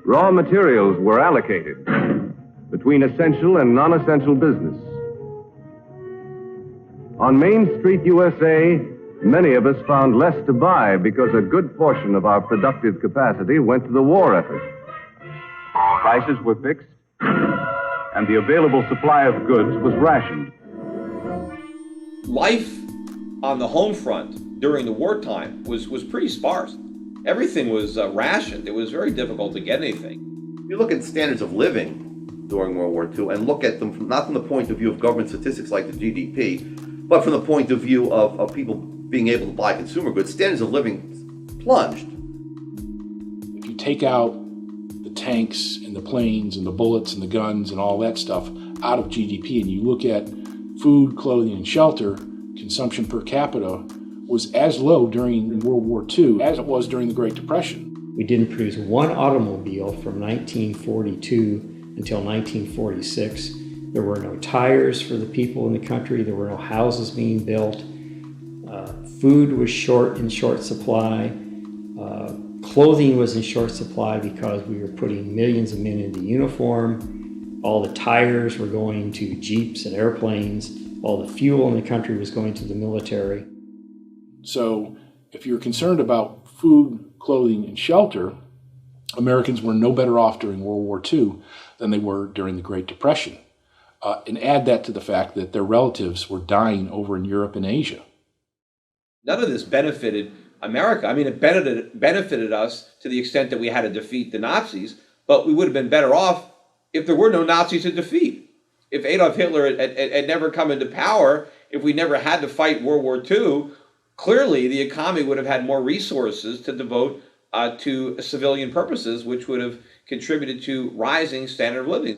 Raw materials were allocated between essential and non-essential business. On Main Street, USA, many of us found less to buy because a good portion of our productive capacity went to the war effort. Prices were fixed, and the available supply of goods was rationed. Life on the home front during the wartime was pretty sparse. Everything was rationed. It was very difficult to get anything. You look at standards of living during World War II and look at them not from the point of view of government statistics like the GDP, but from the point of view of people being able to buy consumer goods. Standards of living plunged. If you take out the tanks and the planes and the bullets and the guns and all that stuff out of GDP and you look at food, clothing, and shelter, consumption per capita was as low during World War II as it was during the Great Depression. We didn't produce one automobile from 1942 until 1946. There were no tires for the people in the country. There were no houses being built. Food was in short supply. Clothing was in short supply because we were putting millions of men into uniform. All the tires were going to jeeps and airplanes. All the fuel in the country was going to the military. So if you're concerned about food, clothing, and shelter, Americans were no better off during World War II than they were during the Great Depression. And add that to the fact that their relatives were dying over in Europe and Asia. None of this benefited America. I mean, it benefited us to the extent that we had to defeat the Nazis, but we would have been better off if there were no Nazis to defeat. If Adolf Hitler had never come into power, if we never had to fight World War II, clearly the economy would have had more resources to devote to civilian purposes, which would have contributed to rising standard of living.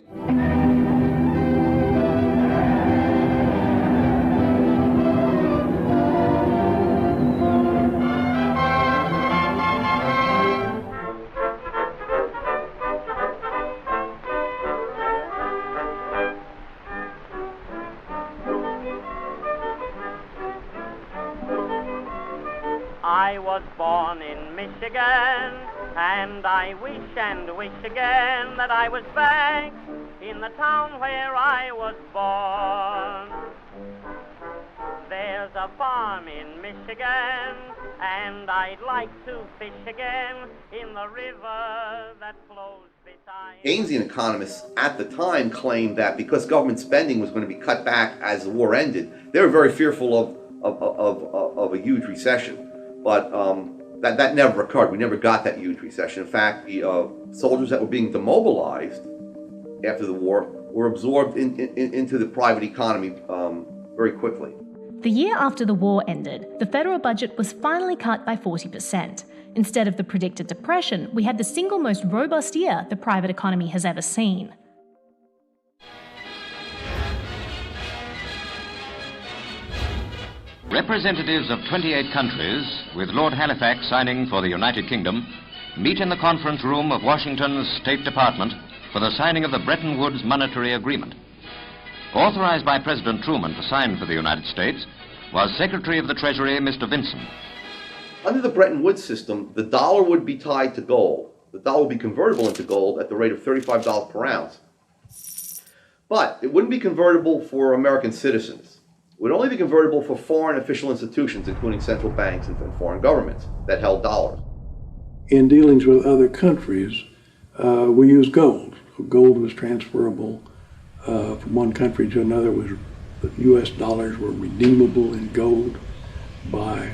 I was born in Michigan, and I wish again that I was back in the town where I was born. There's a farm in Michigan, and I'd like to fish again in the river that flows beside. Keynesian economists at the time claimed that because government spending was going to be cut back as the war ended, they were very fearful of a huge recession. But that never occurred. We never got that huge recession. In fact, the soldiers that were being demobilized after the war were absorbed into the private economy very quickly. The year after the war ended, the federal budget was finally cut by 40%. Instead of the predicted depression, we had the single most robust year the private economy has ever seen. Representatives of 28 countries, with Lord Halifax signing for the United Kingdom, meet in the conference room of Washington's State Department for the signing of the Bretton Woods Monetary Agreement. Authorized by President Truman to sign for the United States was Secretary of the Treasury, Mr. Vinson. Under the Bretton Woods system, the dollar would be tied to gold. The dollar would be convertible into gold at the rate of $35 per ounce. But it wouldn't be convertible for American citizens. It would only be convertible for foreign official institutions, including central banks and foreign governments that held dollars. In dealings with other countries, we used gold. Gold was transferable from one country to another. The U.S. dollars were redeemable in gold by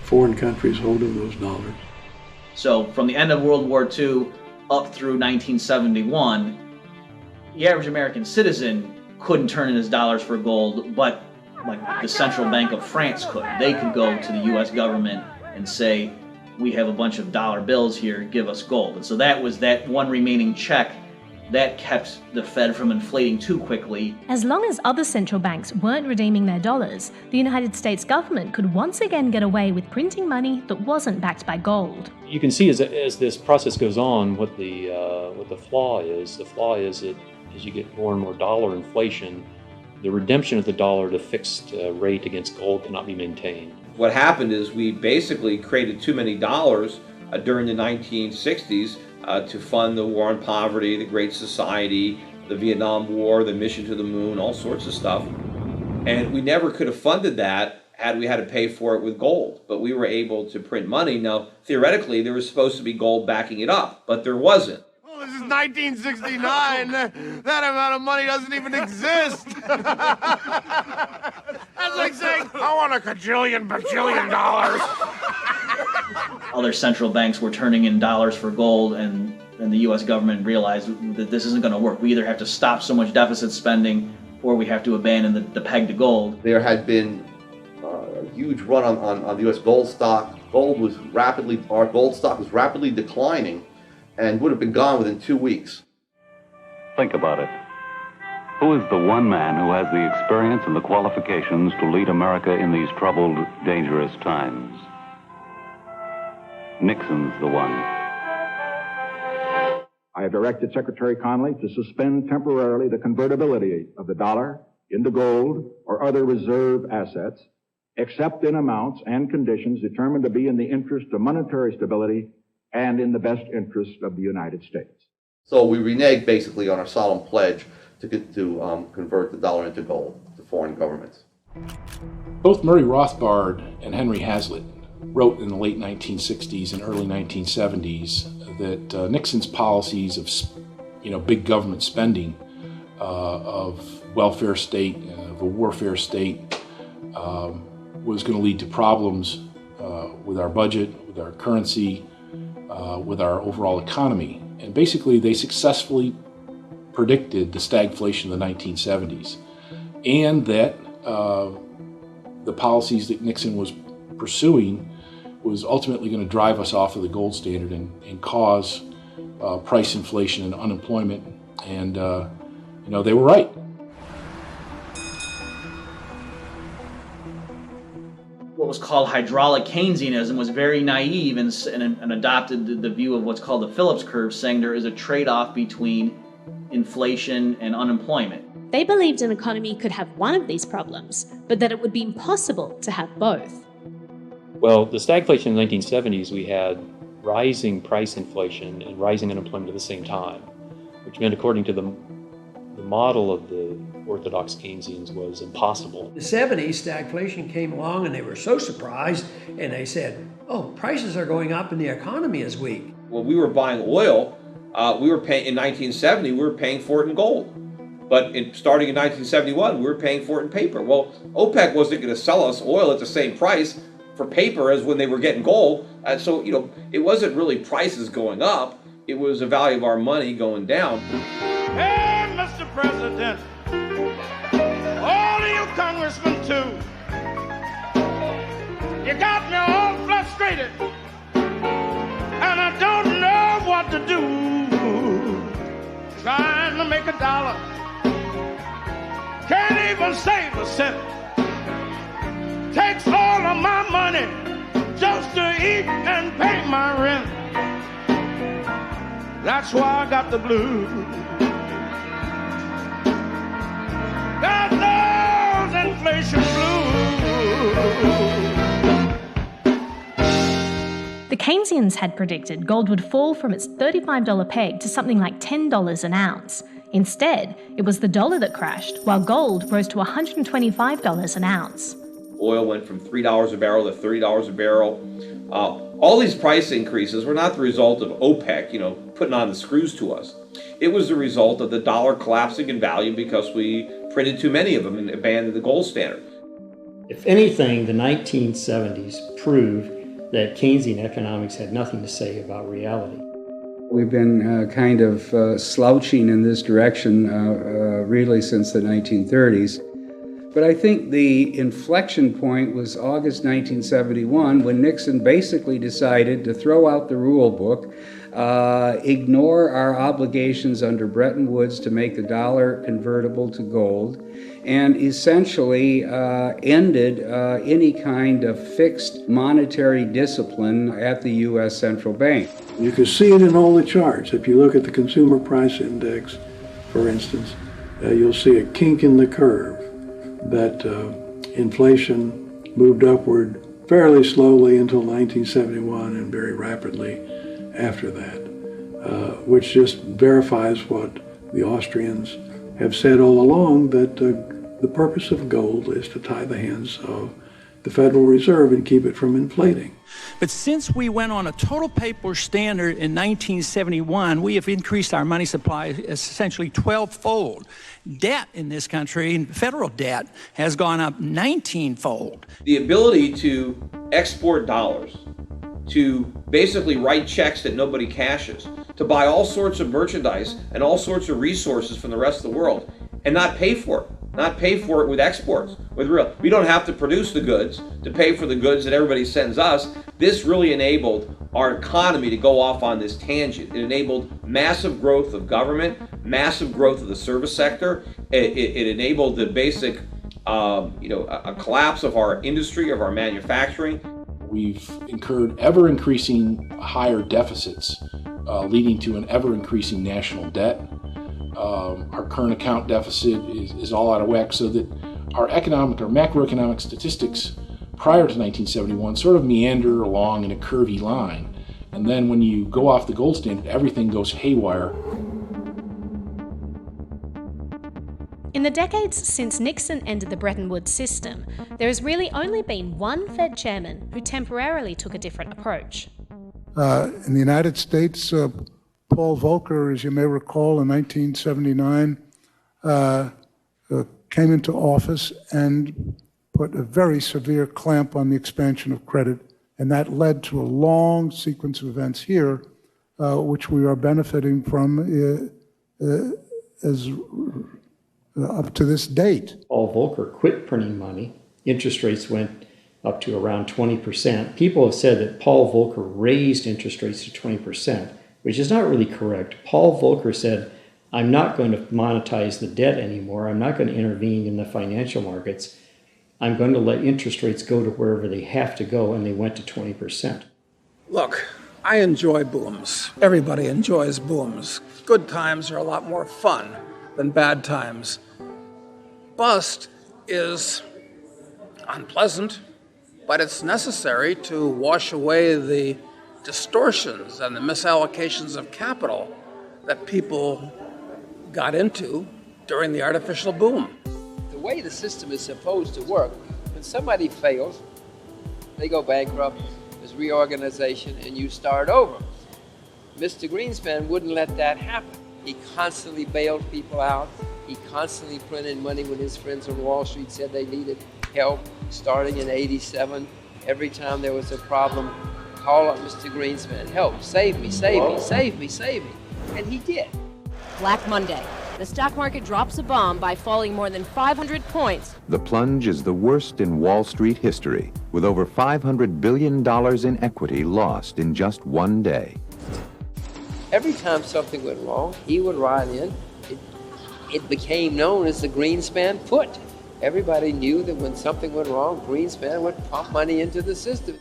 foreign countries holding those dollars. So from the end of World War II up through 1971, the average American citizen couldn't turn in his dollars for gold, but like the Central Bank of France could. They could go to the U.S. government and say, we have a bunch of dollar bills here, give us gold. And so that was that one remaining check that kept the Fed from inflating too quickly. As long as other central banks weren't redeeming their dollars, the United States government could once again get away with printing money that wasn't backed by gold. You can see as this process goes on what the flaw is. The flaw is that as you get more and more dollar inflation, the redemption of the dollar at a fixed rate against gold cannot be maintained. What happened is we basically created too many dollars during the 1960s to fund the war on poverty, the Great Society, the Vietnam War, the mission to the moon, all sorts of stuff. And we never could have funded that had we had to pay for it with gold. But we were able to print money. Now, theoretically, there was supposed to be gold backing it up, but there wasn't. Well, this is 1969. That amount of money doesn't even exist. That's like saying, I want a bajillion dollars. Other central banks were turning in dollars for gold, and the U.S. government realized that this isn't going to work. We either have to stop so much deficit spending, or we have to abandon the peg to gold. There had been a huge run on the U.S. gold stock. Our gold stock was rapidly declining and would have been gone within 2 weeks. Think about it. Who is the one man who has the experience and the qualifications to lead America in these troubled, dangerous times? Nixon's the one. I have directed Secretary Connally to suspend temporarily the convertibility of the dollar into gold or other reserve assets, except in amounts and conditions determined to be in the interest of monetary stability and in the best interest of the United States. So we reneged basically on our solemn pledge to convert the dollar into gold to foreign governments. Both Murray Rothbard and Henry Hazlitt wrote in the late 1960s and early 1970s that Nixon's policies of, big government spending, of welfare state, of a warfare state, was going to lead to problems with our budget, with our currency, with our overall economy. And basically, they successfully predicted the stagflation of the 1970s, and that the policies that Nixon was pursuing was ultimately going to drive us off of the gold standard and cause price inflation and unemployment. And, they were right. What was called hydraulic Keynesianism was very naive and adopted the view of what's called the Phillips curve, saying there is a trade-off between inflation and unemployment. They believed an economy could have one of these problems, but that it would be impossible to have both. Well, the stagflation in the 1970s, we had rising price inflation and rising unemployment at the same time, which meant, according to the model of the orthodox Keynesians, was impossible. In the 70s, stagflation came along and they were so surprised and they said, oh, prices are going up and the economy is weak. When we were buying oil, we were paying, in 1970, we were paying for it in gold. But starting in 1971, we were paying for it in paper. Well, OPEC wasn't going to sell us oil at the same price for paper as when they were getting gold. So, it wasn't really prices going up. It was the value of our money going down. Hey, Mr. President, all of you congressmen too, you got me all frustrated, and I don't know what to do. Trying to make a dollar, can't even save a cent. Takes all of my money just to eat and pay my rent. That's why I got the blues. Got those inflation blues. The Keynesians had predicted gold would fall from its $35 peg to something like $10 an ounce. Instead, it was the dollar that crashed, while gold rose to $125 an ounce. Oil went from $3 a barrel to $30 a barrel. All these price increases were not the result of OPEC, putting on the screws to us. It was the result of the dollar collapsing in value because we printed too many of them and abandoned the gold standard. If anything, the 1970s proved that Keynesian economics had nothing to say about reality. We've been kind of slouching in this direction really since the 1930s. But I think the inflection point was August 1971 when Nixon basically decided to throw out the rule book, ignore our obligations under Bretton Woods to make the dollar convertible to gold, and essentially ended any kind of fixed monetary discipline at the U.S. Central Bank. You can see it in all the charts. If you look at the Consumer Price Index, for instance, you'll see a kink in the curve. That inflation moved upward fairly slowly until 1971 and very rapidly after that, which just verifies what the Austrians have said all along, that the purpose of gold is to tie the hands of the Federal Reserve and keep it from inflating. But since we went on a total paper standard in 1971, we have increased our money supply essentially 12-fold. Debt in this country, federal debt, has gone up 19-fold. The ability to export dollars, to basically write checks that nobody cashes, to buy all sorts of merchandise and all sorts of resources from the rest of the world and not pay for it. Not pay for it with exports, with real. We don't have to produce the goods to pay for the goods that everybody sends us. This really enabled our economy to go off on this tangent. It enabled massive growth of government, massive growth of the service sector. It enabled the basic, a collapse of our industry, of our manufacturing. We've incurred ever-increasing higher deficits, leading to an ever-increasing national debt. Our current account deficit is all out of whack, so that our macroeconomic statistics prior to 1971 sort of meander along in a curvy line. And then when you go off the gold standard, everything goes haywire. In the decades since Nixon ended the Bretton Woods system, there has really only been one Fed chairman who temporarily took a different approach. In the United States, Paul Volcker, as you may recall, in 1979, came into office and put a very severe clamp on the expansion of credit, and that led to a long sequence of events here, which we are benefiting from up to this date. Paul Volcker quit printing money. Interest rates went up to around 20%. People have said that Paul Volcker raised interest rates to 20%. Which is not really correct. Paul Volcker said, I'm not going to monetize the debt anymore. I'm not going to intervene in the financial markets. I'm going to let interest rates go to wherever they have to go, and they went to 20%. Look, I enjoy booms. Everybody enjoys booms. Good times are a lot more fun than bad times. Bust is unpleasant. but it's necessary to wash away the distortions and the misallocations of capital that people got into during the artificial boom. The way the system is supposed to work, when somebody fails, they go bankrupt, there's reorganization, and you start over. Mr. Greenspan wouldn't let that happen. He constantly bailed people out. He constantly printed money when his friends on Wall Street said they needed help. Starting in '87, every time there was a problem, call up Mr. Greenspan, help, save me, save me, save me, save me. And he did. Black Monday. The stock market drops a bomb by falling more than 500 points. The plunge is the worst in Wall Street history, with over $500 billion in equity lost in just one day. Every time something went wrong, he would ride in. It became known as the Greenspan put. Everybody knew that when something went wrong, Greenspan would pump money into the system.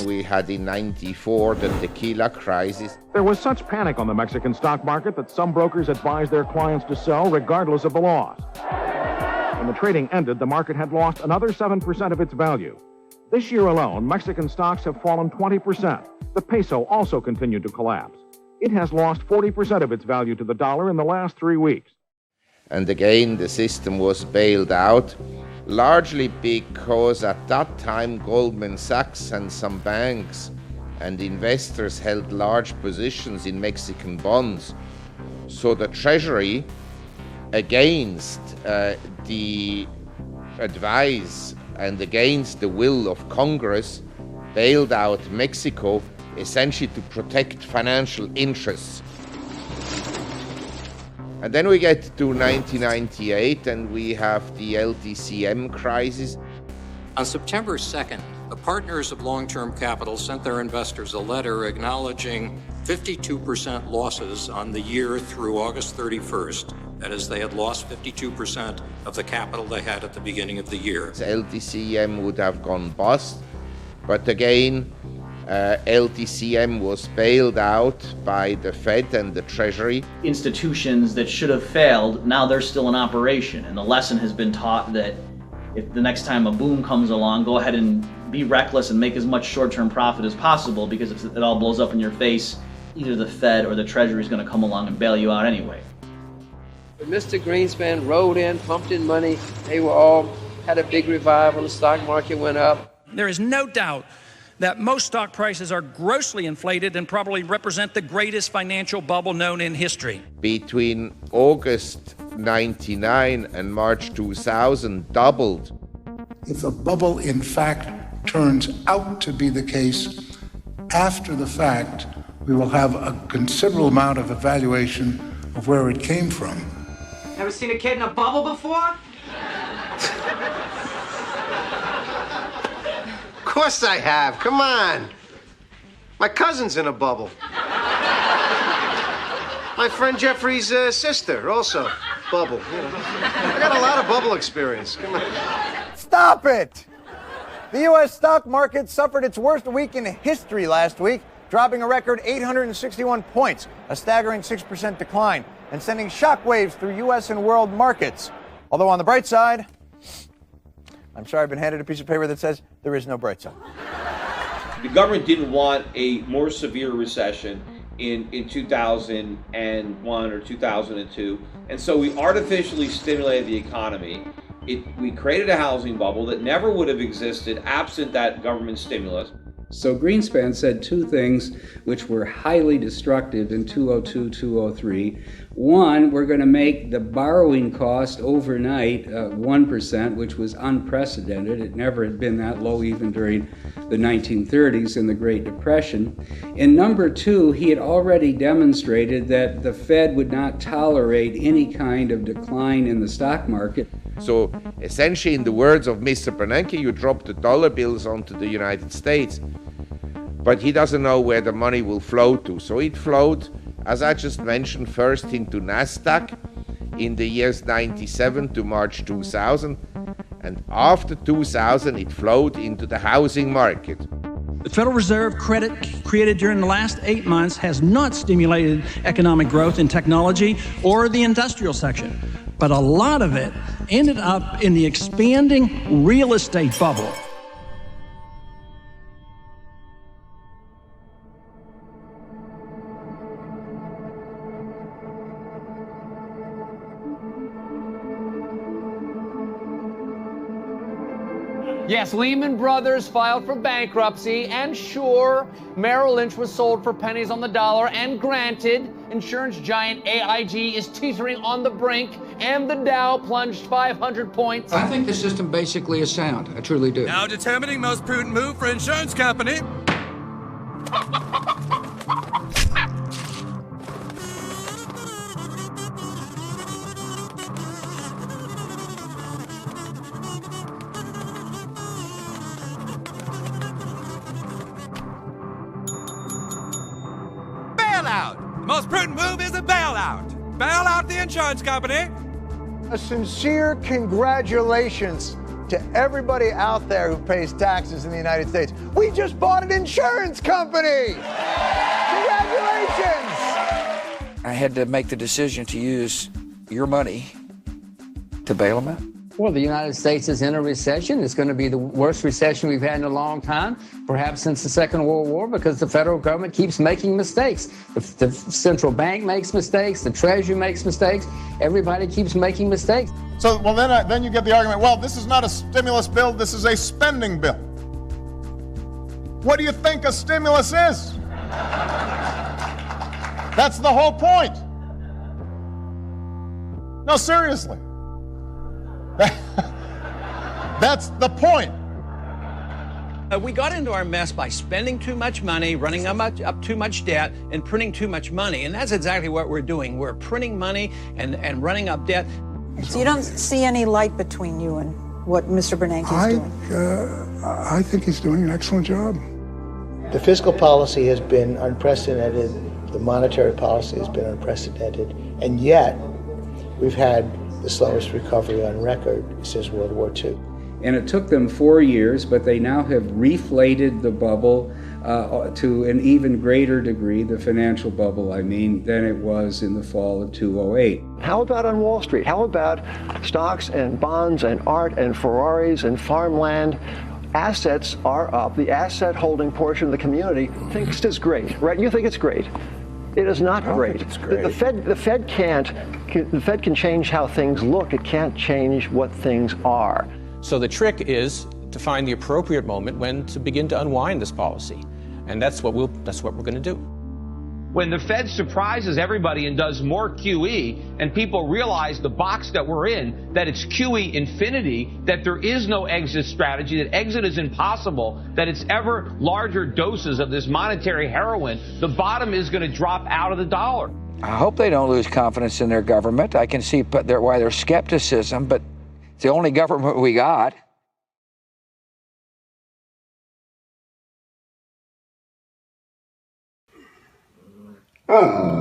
We had in '94 the tequila crisis. There was such panic on the Mexican stock market that some brokers advised their clients to sell regardless of the loss. When the trading ended, the market had lost another 7% of its value. This year alone, Mexican stocks have fallen 20%. The peso also continued to collapse. It has lost 40% of its value to the dollar in the last 3 weeks. And again, the system was bailed out, largely because at that time Goldman Sachs and some banks and investors held large positions in Mexican bonds. So the Treasury, against the advice and against the will of Congress, bailed out Mexico essentially to protect financial interests. And then we get to 1998 and we have the LTCM crisis. On September 2nd, the partners of Long-Term Capital sent their investors a letter acknowledging 52% losses on the year through August 31st. That is, they had lost 52% of the capital they had at the beginning of the year. LTCM would have gone bust, but again, LTCM was bailed out by the Fed and the Treasury. Institutions that should have failed, now they're still in operation. And the lesson has been taught that if the next time a boom comes along, go ahead and be reckless and make as much short-term profit as possible, because if it all blows up in your face, either the Fed or the Treasury is going to come along and bail you out anyway. But Mr. Greenspan rode in, pumped in money. They were all had a big revival. The stock market went up. There is no doubt that most stock prices are grossly inflated and probably represent the greatest financial bubble known in history. Between August 99 and March 2000, doubled. If a bubble in fact turns out to be the case, after the fact, we will have a considerable amount of evaluation of where it came from. Ever seen a kid in a bubble before? Of course I have. Come on. My cousin's in a bubble. My friend Jeffrey's sister, also bubble. You know. I got a lot of bubble experience. Come on. Stop it! The U.S. stock market suffered its worst week in history last week, dropping a record 861 points, a staggering 6% decline, and sending shockwaves through U.S. and world markets. Although on the bright side, I'm sorry, I've been handed a piece of paper that says there is no bright side. The government didn't want a more severe recession in 2001 or 2002, and so we artificially stimulated the economy. We created a housing bubble that never would have existed absent that government stimulus. So Greenspan said two things which were highly destructive in 2002, 2003. One, we're going to make the borrowing cost overnight 1%, which was unprecedented. It never had been that low even during the 1930s and the Great Depression. And number two, he had already demonstrated that the Fed would not tolerate any kind of decline in the stock market. So essentially, in the words of Mr. Bernanke, you drop the dollar bills onto the United States, but he doesn't know where the money will flow to. So it flowed, as I just mentioned, first into NASDAQ in the years 97 to March 2000, and after 2000 it flowed into the housing market. The Federal Reserve credit created during the last 8 months has not stimulated economic growth in technology or the industrial section, but a lot of it ended up in the expanding real estate bubble. Yes, Lehman Brothers filed for bankruptcy, and sure, Merrill Lynch was sold for pennies on the dollar, and granted, insurance giant AIG is teetering on the brink, and the Dow plunged 500 points. I think the system basically is sound. I truly do. Now determining most prudent move for insurance company. Bailout. The most prudent move is a bailout. Bail out the insurance company. A sincere congratulations to everybody out there who pays taxes in the United States. We just bought an insurance company! Congratulations! I had to make the decision to use your money to bail them out. Well, the United States is in a recession. It's going to be the worst recession we've had in a long time, perhaps since the Second World War, because the federal government keeps making mistakes. The central bank makes mistakes. The Treasury makes mistakes. Everybody keeps making mistakes. So, well, then you get the argument, well, this is not a stimulus bill, this is a spending bill. What do you think a stimulus is? That's the whole point. No, seriously. That's the point. We got into our mess by spending too much money, running up too much debt, and printing too much money. And that's exactly what we're doing. We're printing money and running up debt. So you don't see any light between you and what Mr. Bernanke is doing? I think he's doing an excellent job. The fiscal policy has been unprecedented. The monetary policy has been unprecedented. And yet, we've had the slowest recovery on record since World War II. And it took them 4 years, but they now have reflated the bubble to an even greater degree, the financial bubble, I mean, than it was in the fall of 2008. How about on Wall Street? How about stocks and bonds and art and Ferraris and farmland? Assets are up. The asset holding portion of the community thinks it's great, right? You think it's great. It is not great. It's great. The Fed can change how things look. It can't change what things are. So the trick is to find the appropriate moment when to begin to unwind this policy, and that's what we're going to do. When the Fed surprises everybody and does more QE, and people realize the box that we're in, that it's QE infinity, that there is no exit strategy, that exit is impossible, that it's ever larger doses of this monetary heroin, the bottom is going to drop out of the dollar. I hope they don't lose confidence in their government. I can see why there's skepticism, but it's the only government we got. Whoa.